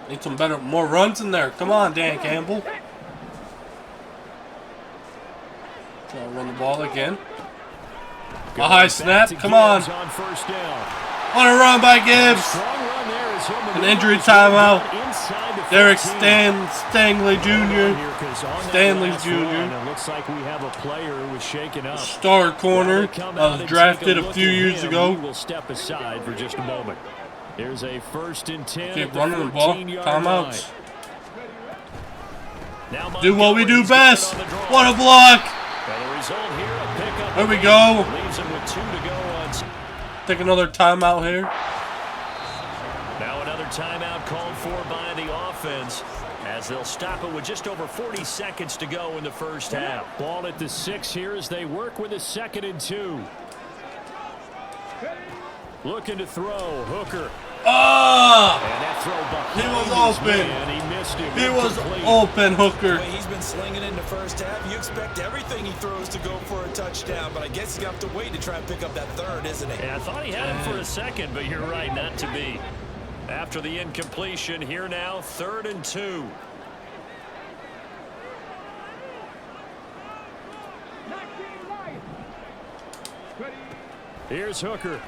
Need some more runs in there. Come on, Dan Campbell. Try to run the ball again. A high snap. Come on. On a run by Gibbs. An injury timeout. Derek Stanley Jr. Looks like we have a player who was shaken up. Star corner. Was drafted a few years ago. We'll step aside for just a moment. There's a 1st and 10. Keep running the ball. Timeouts. Do what we do best. What a block. There we go. Take another timeout here. Now another timeout called for by the offense as they'll stop it with just over 40 seconds to go in the first half. Ball at the 6 here as they work with a 2nd and 2. Looking to throw. Hooker. Ah! He was open. He missed him. He was open, Hooker. He's been slinging in the first half. You expect everything he throws to go for a touchdown, but I guess he's going to have to wait to try and pick up that third, isn't he? Yeah, I thought he had him for a second, but you're right, not to be. After the incompletion, here now, 3rd and 2. Here's Hooker.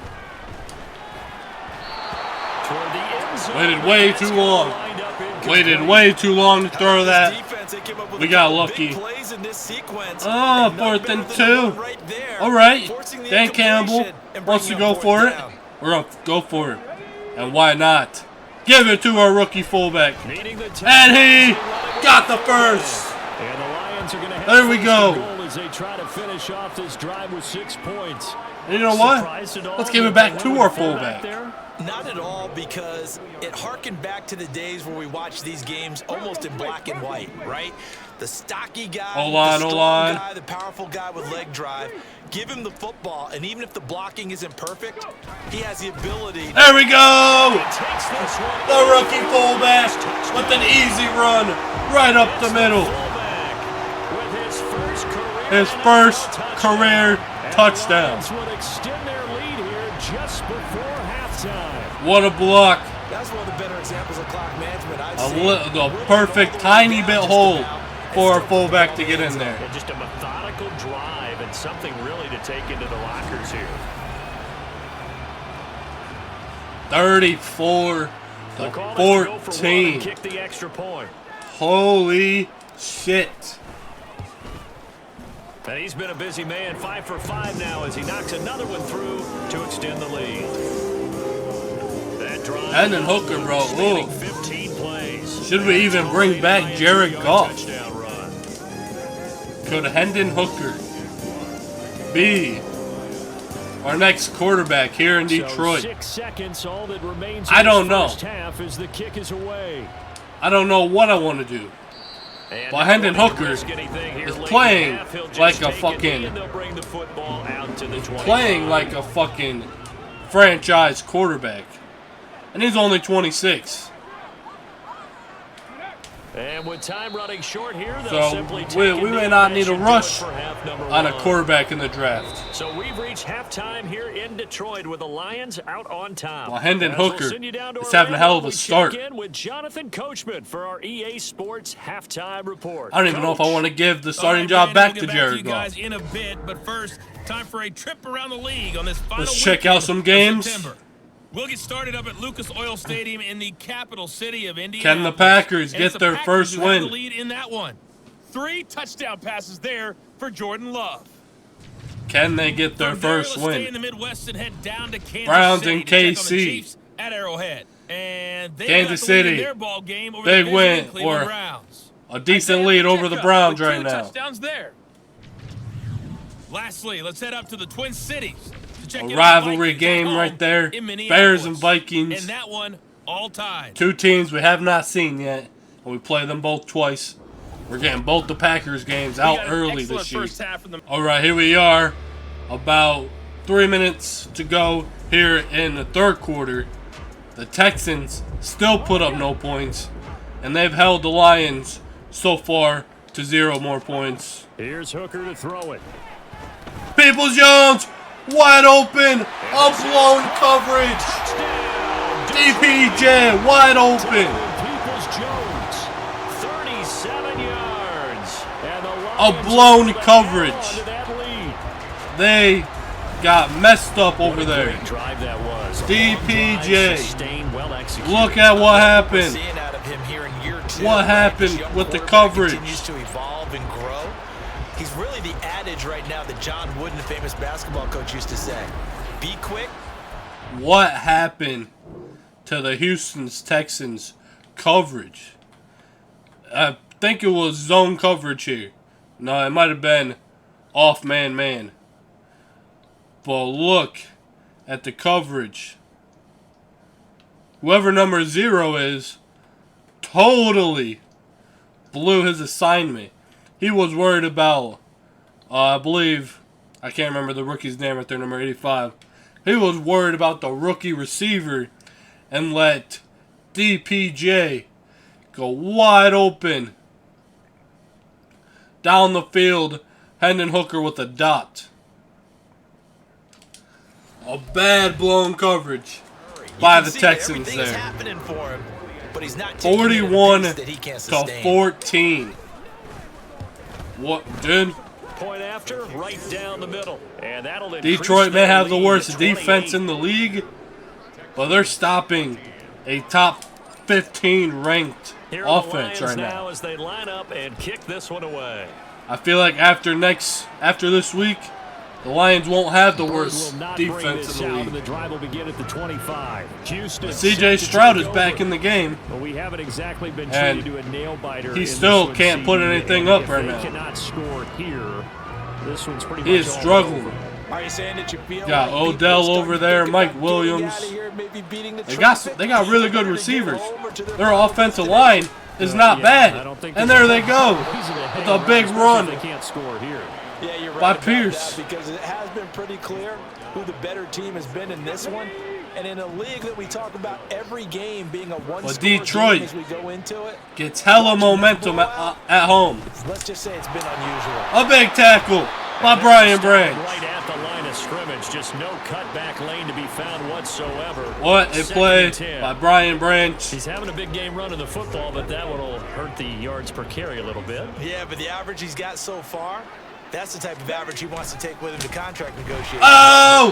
Waited way too long. Waited way too long to throw that. We got lucky. Oh, 4th and 2. All right. Dan Campbell wants to go for it. We're going to go for it. And why not? Give it to our rookie fullback. And he got the first. There we go. As they try to finish off this drive with 6 points. And you know what? Let's give it back to our fullback. Not at all, because it harkened back to the days where we watched these games almost in black and white, right? The stocky guy, the strong guy, the powerful guy with leg drive. Give him the football, and even if the blocking isn't perfect, he has the ability. There we go! The rookie fullback with an easy run right up the middle. His first career touchdown. What a block. That's one of the better examples of clock management I've seen. The perfect tiny bit hole for a fullback to get in there. And just a methodical drive and something really to take into the lockers here. 34-14. Kick the extra point. Holy shit. And he's been a busy man, 5 for 5 now as he knocks another one through to extend the lead. That drive. And then Hooker, bro. Ooh. 15 plays. Should we even bring back Jared Goff? Could Hendon Hooker be our next quarterback here in Detroit? So 6 seconds, all that remains I don't know. Half as the kick is away. I don't know what I want to do. But Hendon Hooker is playing like a fucking franchise quarterback. And he's only 26. And with time running short here, so we may not need a rush on a quarterback in the draft. So we've reached halftime here in Detroit with the Lions out on top. Well, Hendon Hooker is having a hell of a start. With Jonathan Coachman for our EA Sports halftime report. I don't even know if I want to give the starting job back to Jared Goff. In a bit, but first, time for a trip around the league on this final Let's check out some games. We'll get started up at Lucas Oil Stadium in the capital city of Indiana. Can the Packers get their first win? The lead in that one. 3 touchdown passes there for Jordan Love. Can they get their first win? Stay in the Midwest and head down to Kansas Browns City and KC at Arrowhead. And they Kansas City, their ball game over big the win Cleveland or Browns. a decent lead over the Browns right now. Touchdowns there. Lastly, let's head up to the Twin Cities. A rivalry game right there. Bears and Vikings. And that one all tied. 2 teams we have not seen yet. And we play them both twice. We're getting both the Packers games out early this year. Alright, here we are. About 3 minutes to go here in the third quarter. The Texans still put up no points. And they've held the Lions so far to 0 more points. Here's Hooker to throw it. Peoples-Jones! Wide open, a blown coverage. DPJ wide open. Peoples-Jones, 37 yards. A blown coverage. They got messed up over there. DPJ. Look at what happened. What happened with the coverage? He's really the adage right now that John Wooden, the famous basketball coach, used to say. Be quick. What happened to the Houston Texans coverage? I think it was zone coverage here. No, it might have been off man-man. But look at the coverage. Whoever number 0 is totally blew his assignment. He was worried about, I believe, I can't remember the rookie's name right there, number 85. He was worried about the rookie receiver and let DPJ go wide open down the field. Hendon Hooker with a dot. A bad blown coverage by the Texans there. 41-14. What, dude? Point after, right down the middle. And that'll Detroit may have the worst defense in the league, but they're stopping a top 15 ranked offense right now. As they line up and kick this one away. I feel like after this week, the Lions won't have the worst defense in the league. The drive will begin at the 25. CJ Stroud is back in the game. But we haven't exactly been treated to a nail biter. He still can't put anything up right now. Cannot score here. This one's pretty he is struggling. Are you saying that you feel Got like Odell over there, Mike Williams. They got really good receivers. Their offensive line is not bad. And there they go with a big run by Pierce. Because it has been pretty clear who the better team has been in this one. And in a league that we talk about every game being a one-score Detroit game as we go into it, gets hella momentum at home. let's just say it's been unusual. A big tackle by Brian Branch. Right at the line of scrimmage, just no cutback lane to be found whatsoever. What a play by Brian Branch. He's having a big game running the football, but that one will hurt the yards per carry a little bit. Yeah, but the average he's got so far, that's the type of average he wants to take with him to contract negotiations. Oh!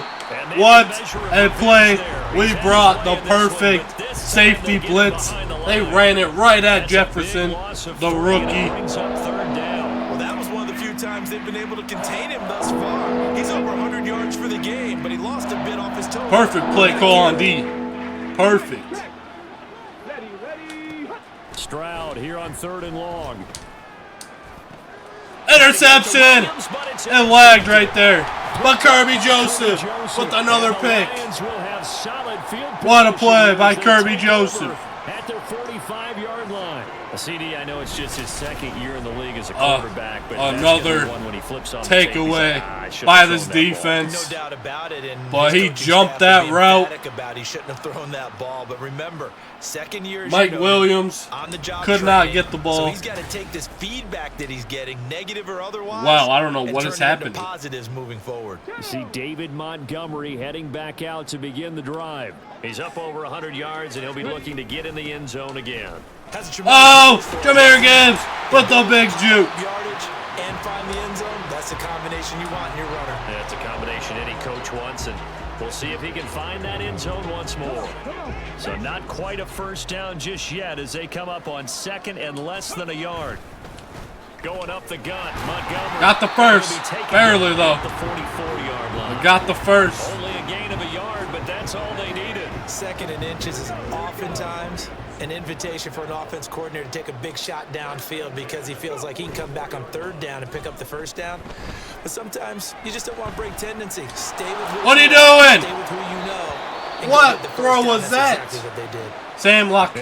What a play. We brought the perfect safety blitz. They ran it right at Jefferson, the rookie. Well, that was one of the few times they've been able to contain him thus far. He's over 100 yards for the game, but he lost a bit off his toe. Perfect play call on D. Perfect. Stroud here on 3rd and long. Interception! And lagged right there. But Kirby Joseph with another pick. What a play by Kirby Joseph. At their 45-yard line. A CD, I know it's just his 2nd year in the league as a quarterback, but another takeaway by this defense. No doubt about it. And but he jumped that route. He shouldn't have thrown that ball. But remember, 2nd year, Mike Williams could not get the ball. So he's got to take this feedback that he's getting, negative or otherwise. Wow, I don't know what is happening. Positives moving forward. You see David Montgomery heading back out to begin the drive. He's up over 100 yards, and he'll be looking to get in the end zone again. Oh, Jahmyr Gibbs with the big juke. Yardage and find the end zone. That's the combination you want in your runner. That's a combination any coach wants, and we'll see if he can find that end zone once more. So not quite a first down just yet as they come up on 2nd and less than a yard. Going up the gun, Montgomery. Got the first. Barely, though. The 44-yard line. Got the first. Only a gain of a yard, but that's all they needed. 2nd and inches is oftentimes an invitation for an offense coordinator to take a big shot downfield because he feels like he can come back on 3rd down and pick up the first down. But sometimes you just don't want to break tendency. Stay with what are you doing? Stay with who you know. What throw was that? Exactly what they did. Sam Locke.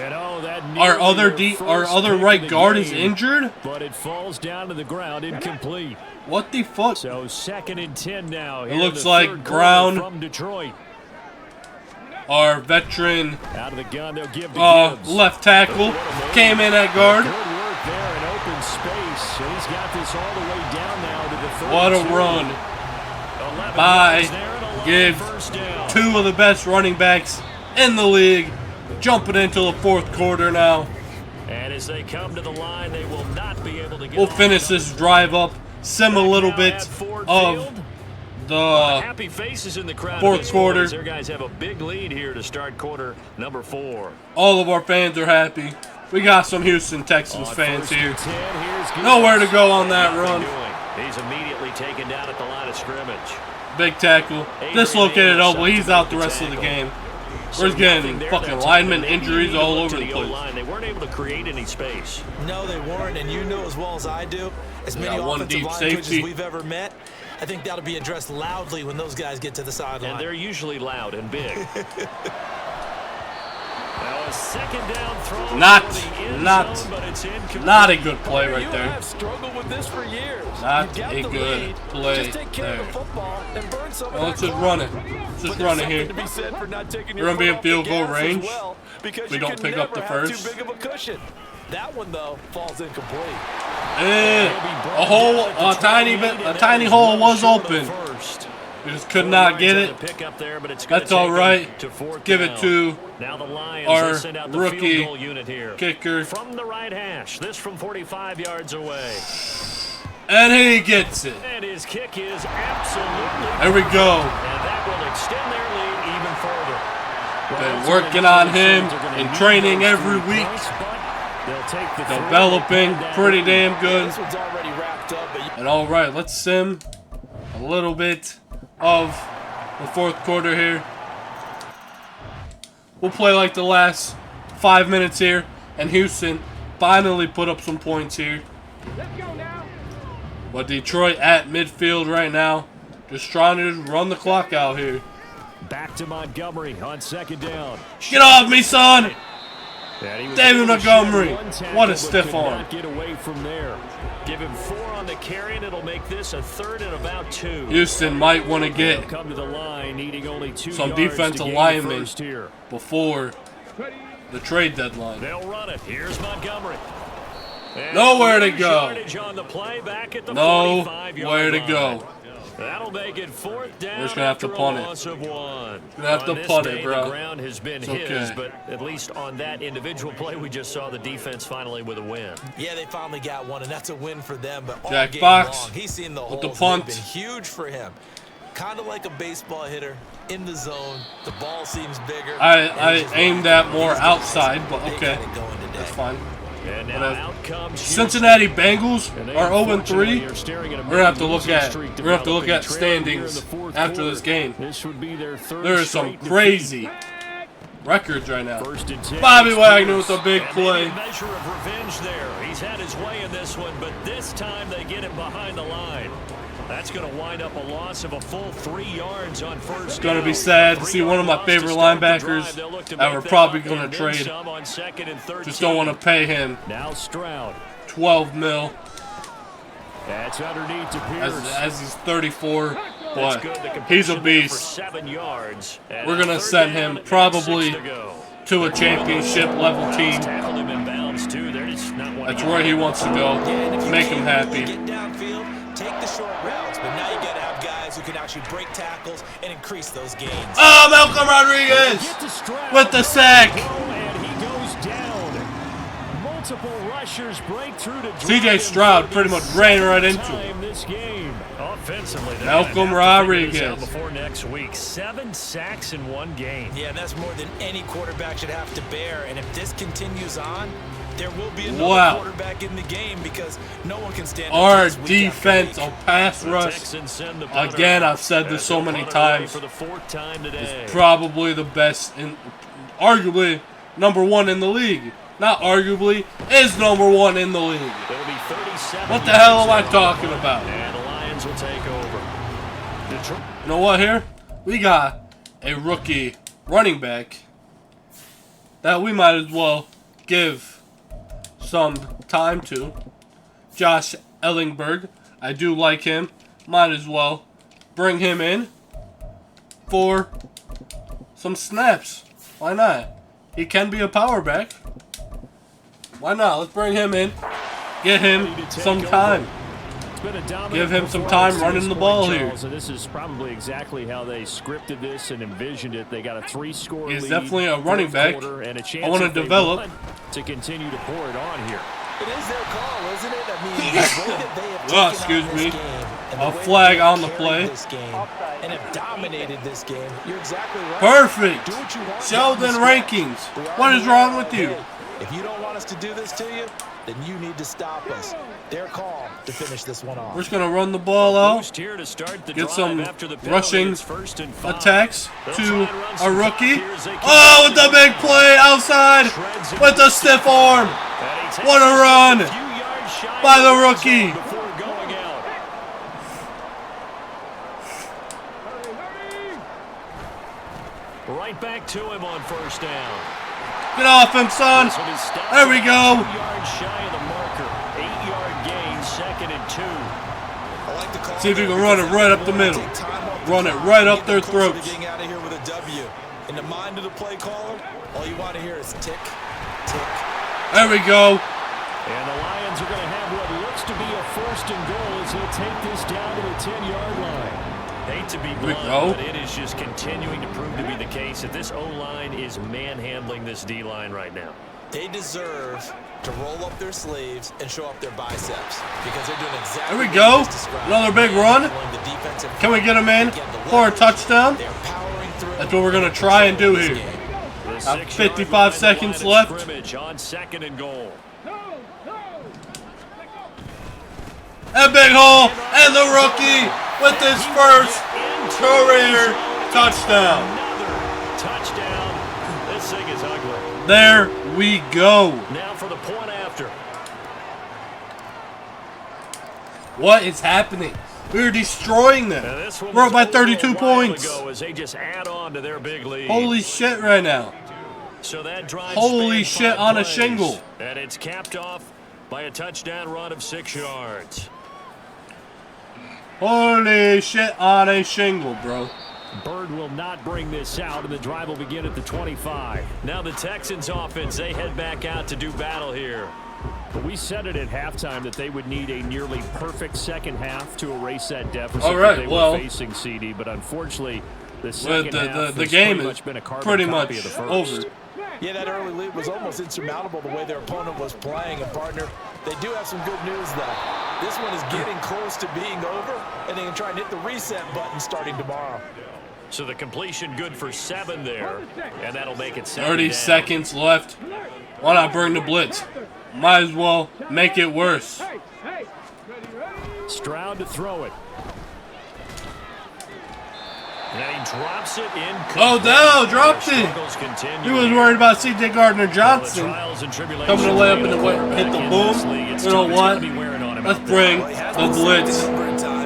Our other right guard is injured. But it falls down to the ground incomplete. What the fuck? So 2nd and 10 now. It looks like Brown from Detroit. Our veteran out of the gun, they'll give the left tackle came in at guard. Good work there in open space. He's got this all the way down now to the 32. What a run by Gibbs. 2 of the best running backs in the league. Jumping into the 4th quarter now. And as they come to the line, they will not be able to get. We'll finish this drive up. Sim a little bit of the happy faces in the crowd 4th quarter. Their guys have a big lead here to start quarter number 4. All of our fans are happy. We got some Houston Texans fans here. Nowhere to go on that run. He's immediately taken down at the line of scrimmage. Big tackle. Dislocated elbow. He's out the rest of the game. We're getting fucking lineman injuries all over the place. They weren't able to create any space. No, they weren't, and you know as well as I do, as many offensive line coaches we've ever met, I think that'll be addressed loudly when those guys get to the sideline. And they're usually loud and big. Now a 2nd down throw. Not a good play right there. I've struggled with this for years. Not a good play there. Let's just run it. Let's just run it here. You're going to be in field goal range. We don't pick up the first. That one though falls incomplete. A hole, a tiny hole was open. We just could not get it. That's all right. Give it to our rookie kicker. From the right hash, this from 45 yards away. And he gets it. And his kick is absolutely. There we go. And that will extend their lead even further. Been working on him in training every week. Developing pretty damn good. And all right, let's sim a little bit of the 4th quarter here. We'll play like the last 5 minutes here, and Houston finally put up some points here. But Detroit at midfield right now. Just trying to run the clock out here. Back to Montgomery on second down. Get off me, son! David Montgomery. What a stiff arm. Get away from there. Give him 4 on the carry, and it'll make this a 3rd and about 2. Houston might want to get come to the line, needing only 2 some yards defensive to linemen here. before the trade deadline. They'll run it. Here's Montgomery. And nowhere to go. On the play back at the nowhere to go. That'll make it 4th down. We're just gonna have to punt it. Gonna have to punt it, bro. The ground has been his, but at least on that individual play, we just saw the defense finally with a win. Yeah, they finally got one, and that's a win for them. But Jack all game Fox long, he's seen the with the holes. punt. They've been huge for him. Kind of like a baseball hitter in the zone. The ball seems bigger. I aimed at more outside, but okay, that's fine. And now out comes Cincinnati Bengals are 0-3. We're gonna have to look at standings after this game. There are some crazy records right now. Bobby Wagner with a big play. Measure of revenge there. He's had his way in this one, but this time they get him behind the line. That's going to wind up a loss of a full 3 yards on first down. It's going to be sad to see one of my favorite linebackers that we're probably going to trade. Just don't want to pay him now Stroud. $12 million. That's underneath to Pierce. As he's 34, but he's a beast. We're going to send him probably to a championship level team. That's where he wants to go. Make him happy. Take the short routes, but now you got to have guys who can actually break tackles and increase those gains. Oh, Malcolm Rodriguez with the sack. And he goes down. Multiple rushers break through to CJ Stroud pretty much ran right into him. This game. Offensively, Malcolm Rodriguez. Before next week, 7 sacks in 1 game. Yeah, that's more than any quarterback should have to bear. And if this continues on, there will be another quarterback in the game because no one can stand our defense on pass rush. Again, I've said this so many times. It's probably the best, arguably #1 in the league. Not arguably, is #1 in the league. What the hell am I talking about? And the Lions will take over. You know what here? We got a rookie running back that we might as well give some time to. Josh Ellingberg. I do like him. Might as well bring him in for some snaps. Why not? He can be a power back. Why not? Let's bring him in. Get him some time. Give him some time running the ball here. So this is probably exactly how they scripted this and envisioned it. They got a 3-score lead. He's definitely a running back. I want to develop. To continue to pour it on here. It is their call, isn't it? I mean, the way that they have well, excuse me. A flag on the play. And have dominated this game. You're exactly right. Perfect. Sheldon Rankings. What is wrong with you? If you don't want us to do this to you, then you need to stop us. Their call to finish this one off. We're just going to run the ball out. Get some rushing attacks to a rookie. Oh, with the big play outside with the stiff arm. What a run by the rookie. Right back to him on first down. Get off him, son. There we go. 2 yards shy of the marker. 8-yard gain, 2nd and 2. See if you can run it right up the middle. Run it right up their throats. Getting out of here with a W. In the mind of the play caller, all you want to hear is tick, tick. There we go. And the Lions are going to have what looks to be a 1st and goal as he'll take this down to the 10-yard line. Hate to be blunt, but it is just continuing to prove to be the case that this O-line is manhandling this D-line right now. They deserve to roll up their sleeves and show up their biceps because they're doing exactly. There we go. Another big run. Can we get him in for a touchdown? That's what we're going to try and do here. 55 seconds left. On 2nd and goal. A big hole, and the rookie with his first career touchdown. Another touchdown. This thing is ugly. There we go. Now for the point after. What is happening? We were destroying them. We're up by 32 points. As they just add on to their big lead. Holy shit right now. So that drive Holy shit on a shingle. And it's capped off by a touchdown run of 6 yards. Holy shit on a shingle, bro. Bird will not bring this out, and the drive will begin at the 25. Now the Texans offense, they head back out to do battle here. But we said it at halftime that they would need a nearly perfect second half to erase that deficit that they were facing, CD. But unfortunately, the second half the game has is been a pretty much of the first. over. Yeah, that early lead was almost insurmountable the way their opponent was playing. And, partner, they do have some good news, though. This one is getting close to being over, and they can try and hit the reset button starting tomorrow. So the completion good for 7 there, and that'll make it 30 seconds left. Why not bring the blitz? Might as well make it worse. Stroud to throw it. And he drops it in. Odell dropped it. He was worried about C.J. Gardner-Johnson coming to lay up in the way, hit the boom. You know what? Let's bring the blitz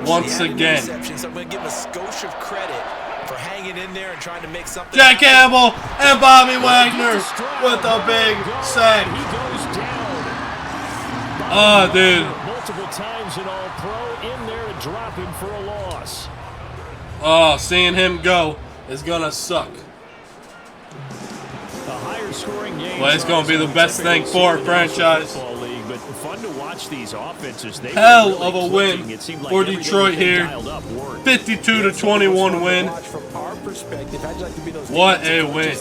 once again. So I'm going to give a skosh of credit for hanging in there and trying to make something. Jack Campbell and Bobby Wagner with a big sack. Oh, dude. Multiple times in all pro in there to drop him for a loss. Oh, seeing him go is gonna suck. The higher scoring game. Well, it's gonna be the best thing for a franchise. League, but fun to watch these offenses. They Hell really of a win like for Detroit here. 52-21 win. What a win.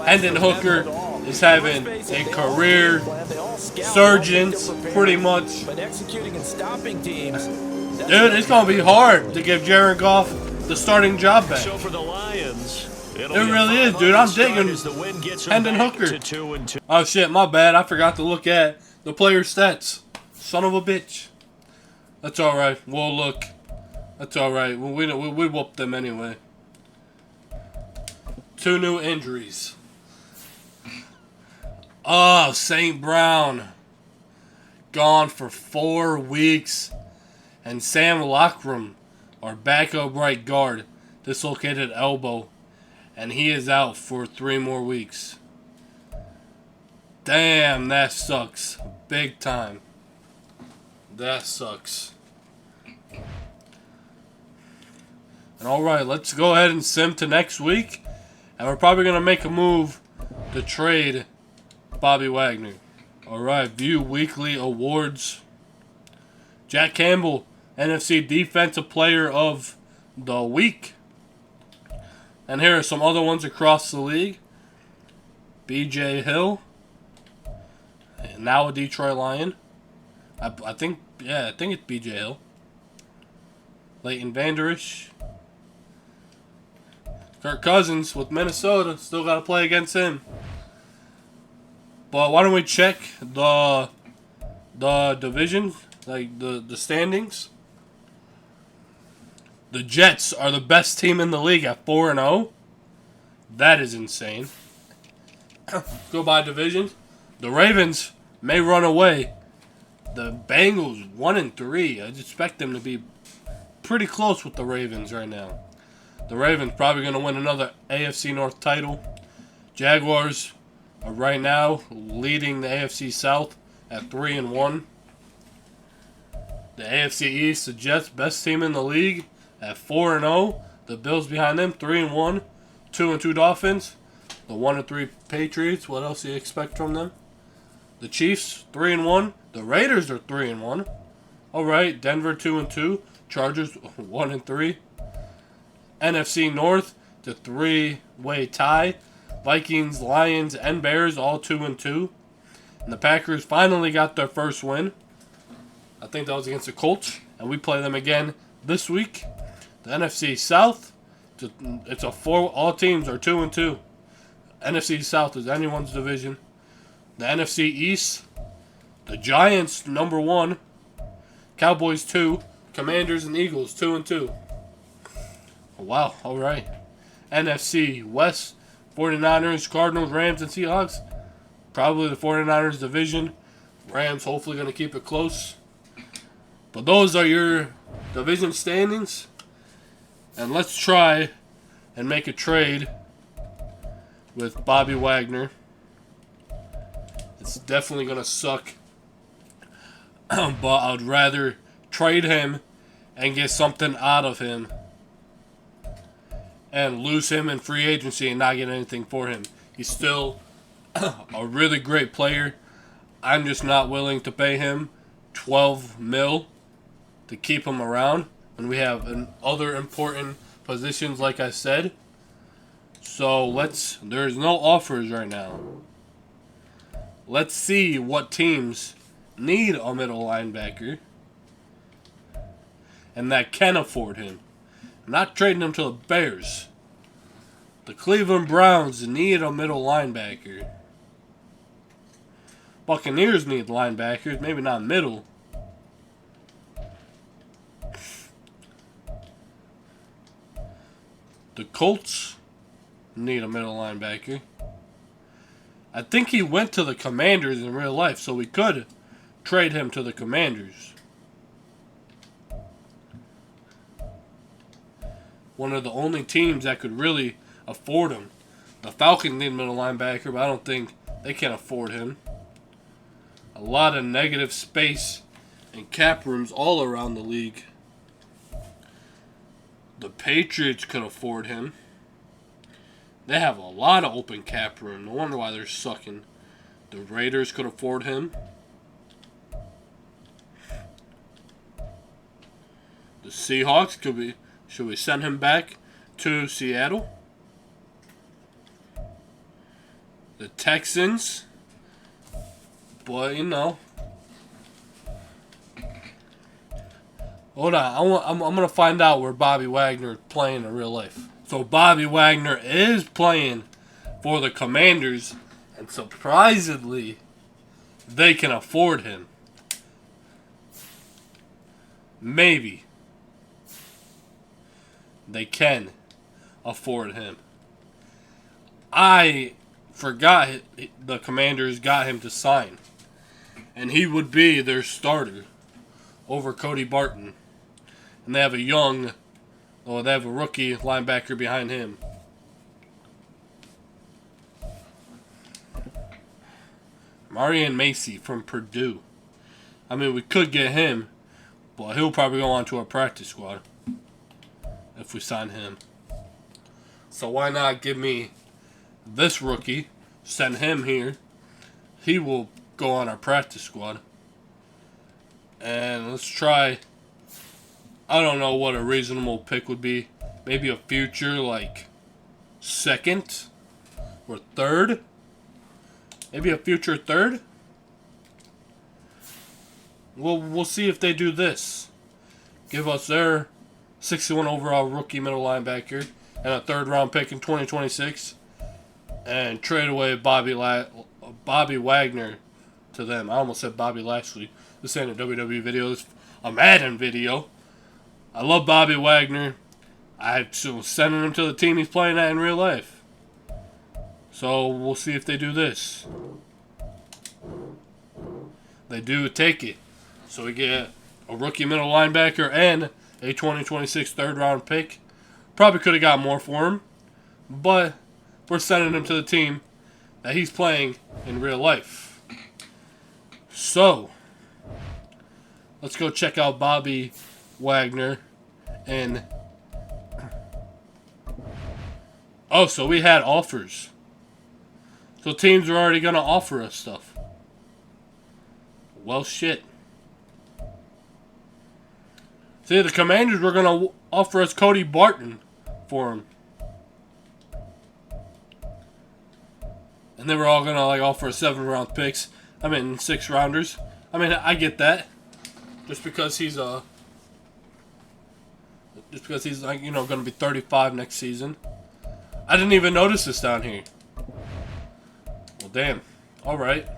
Hendon Hooker is having a career surgeons, pretty much. Dude, it's going to be hard to give Jared Goff the starting job back. So for the Lions, it really is, dude. I'm digging Hendon Hooker. Oh, shit, my bad. I forgot to look at the player stats. Son of a bitch. That's all right. We'll look. That's all right. We whooped them anyway. 2 new injuries. Oh, St. Brown gone for 4 weeks. And Sam Lockram, our backup right guard, dislocated elbow. And he is out for 3 more weeks. Damn, that sucks. Big time. That sucks. And alright, let's go ahead and sim to next week. And we're probably going to make a move to trade Bobby Wagner. Alright, view weekly awards. Jack Campbell, NFC Defensive Player of the Week. And here are some other ones across the league. B.J. Hill. Now a Detroit Lion. I think it's B.J. Hill. Leighton Vander Esch. Kirk Cousins with Minnesota. Still got to play against him. But why don't we check the division, like the standings? The Jets are the best team in the league at 4-0. That is insane. Go by division. The Ravens may run away. The Bengals 1-3. I expect them to be pretty close with the Ravens right now. The Ravens probably going to win another AFC North title. Jaguars are right now leading the AFC South at 3-1. The AFC East, the Jets, best team in the league at 4-0. The Bills behind them, 3-1. 2-2 Dolphins. The 1-3 Patriots. What else do you expect from them? The Chiefs, 3-1. The Raiders are 3-1. All right, Denver 2-2. Chargers 1-3. NFC North, the 3-way tie. Vikings, Lions, and Bears all 2-2. And the Packers finally got their first win. I think that was against the Colts, and we play them again this week. The NFC South, it's a 4. All teams are 2-2. NFC South is anyone's division. The NFC East, the Giants number 1, Cowboys 2, Commanders and Eagles 2-2. Oh, wow, all right. NFC West, 49ers, Cardinals, Rams, and Seahawks. Probably the 49ers division. Rams hopefully going to keep it close. But those are your division standings. And let's try and make a trade with Bobby Wagner. It's definitely going to suck. But I'd rather trade him and get something out of him and lose him in free agency and not get anything for him. He's still a really great player. I'm just not willing to pay him $12 million to keep him around. And we have other important positions, like I said. So there's no offers right now. Let's see what teams need a middle linebacker and that can afford him. I'm not trading him to the Bears. The Cleveland Browns need a middle linebacker. Buccaneers need linebackers, maybe not middle. The Colts need a middle linebacker. I think he went to the Commanders in real life, so we could trade him to the Commanders. One of the only teams that could really afford him. The Falcons need a middle linebacker, but I don't think they can afford him. A lot of negative space and cap rooms all around the league. The Patriots could afford him. They have a lot of open cap room. No wonder why they're sucking. The Raiders could afford him. The Seahawks could be. Should we send him back to Seattle? The Texans. But, you know. Hold on. I'm going to find out where Bobby Wagner is playing in real life. So, Bobby Wagner is playing for the Commanders. And surprisingly, they can afford him. Maybe. They can afford him. I forgot the Commanders got him to sign. And he would be their starter over Cody Barton. And they have a rookie linebacker behind him. Marion Macy from Purdue. I mean, we could get him, but he'll probably go on to our practice squad if we sign him. So why not give me this rookie, send him here. He will go on our practice squad. And let's try, I don't know what a reasonable pick would be. Maybe a future, like, second or third. Maybe a future third. We'll see if they do this. Give us their 61 overall rookie middle linebacker and a third-round pick in 2026. And trade away Bobby Wagner to them. I almost said Bobby Lashley. This ain't a WWE video. This is a Madden video. I love Bobby Wagner. I'm sending him to the team he's playing at in real life. So we'll see if they do this. They do take it. So we get a rookie middle linebacker and a 2026 third-round pick. Probably could have got more for him. But we're sending him to the team that he's playing in real life. So, let's go check out Bobby Wagner. And oh, so we had offers. So teams are already going to offer us stuff. Well, shit. See, the Commanders were going to offer us Cody Barton for him. And they were all going to offer us 7-round picks. 6-rounders. I get that. Just because he's going to be 35 next season. I didn't even notice this down here. Well, damn. All right.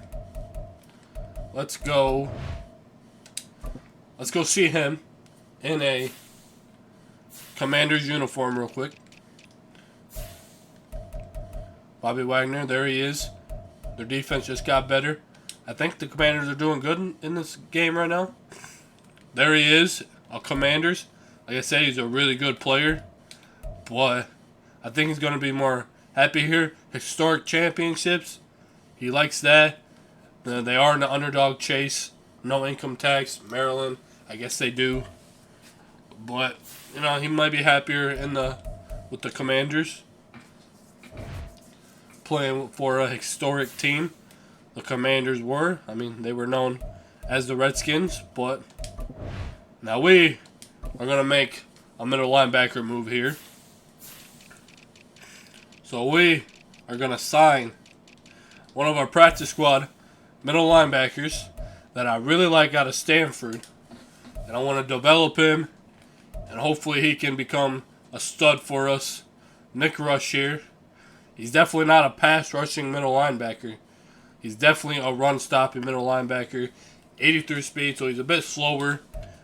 Let's go see him in a Commander's uniform real quick. Bobby Wagner, there he is. Their defense just got better. I think the Commanders are doing good in this game right now. There he is Commanders. Like I said, he's a really good player, but I think he's going to be more happy here. Historic championships, he likes that. They are in the underdog chase. No income tax. Maryland, I guess they do. But he might be happier with the Commanders, playing for a historic team. The Commanders were. I mean, they were known as the Redskins, but now we are going to make a middle linebacker move here. So we are going to sign one of our practice squad middle linebackers that I really like out of Stanford. And I want to develop him, and hopefully he can become a stud for us. Nick Rush here. He's definitely not a pass rushing middle linebacker. He's definitely a run stopping middle linebacker. 83 speed, so he's a bit slower.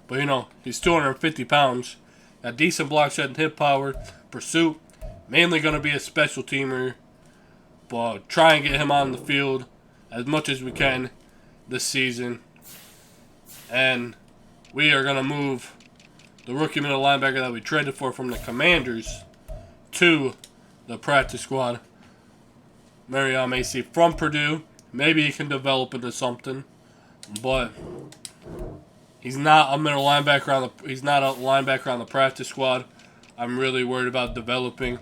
But he's 250 pounds. Got decent block shed and hip power. Pursuit. Mainly going to be a special teamer. But try and get him on the field as much as we can this season. And we are going to move the rookie middle linebacker that we traded for from the Commanders to the practice squad. Marion Macy from Purdue. Maybe he can develop into something, but he's not a middle linebacker he's not a linebacker on the practice squad. I'm really worried about developing.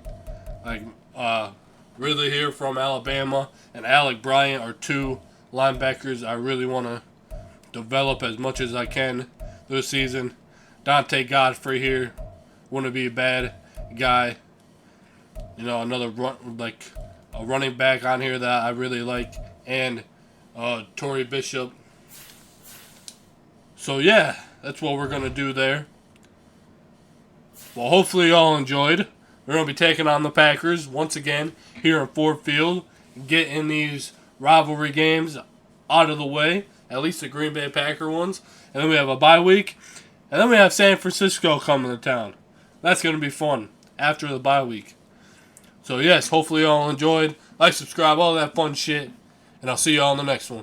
Really here from Alabama and Alec Bryant are two linebackers I really want to develop as much as I can this season. Dante Godfrey here wouldn't be a bad guy. Another a running back on here that I really like, and Torrey Bishop. So yeah, that's what we're gonna do there. Well, hopefully y'all enjoyed. We're gonna be taking on the Packers once again here in Ford Field, getting these rivalry games out of the way, at least the Green Bay Packer ones, and then we have a bye week, and then we have San Francisco coming to town. That's gonna be fun after the bye week. So yes, hopefully y'all enjoyed. Like, subscribe, all that fun shit. And I'll see y'all in the next one.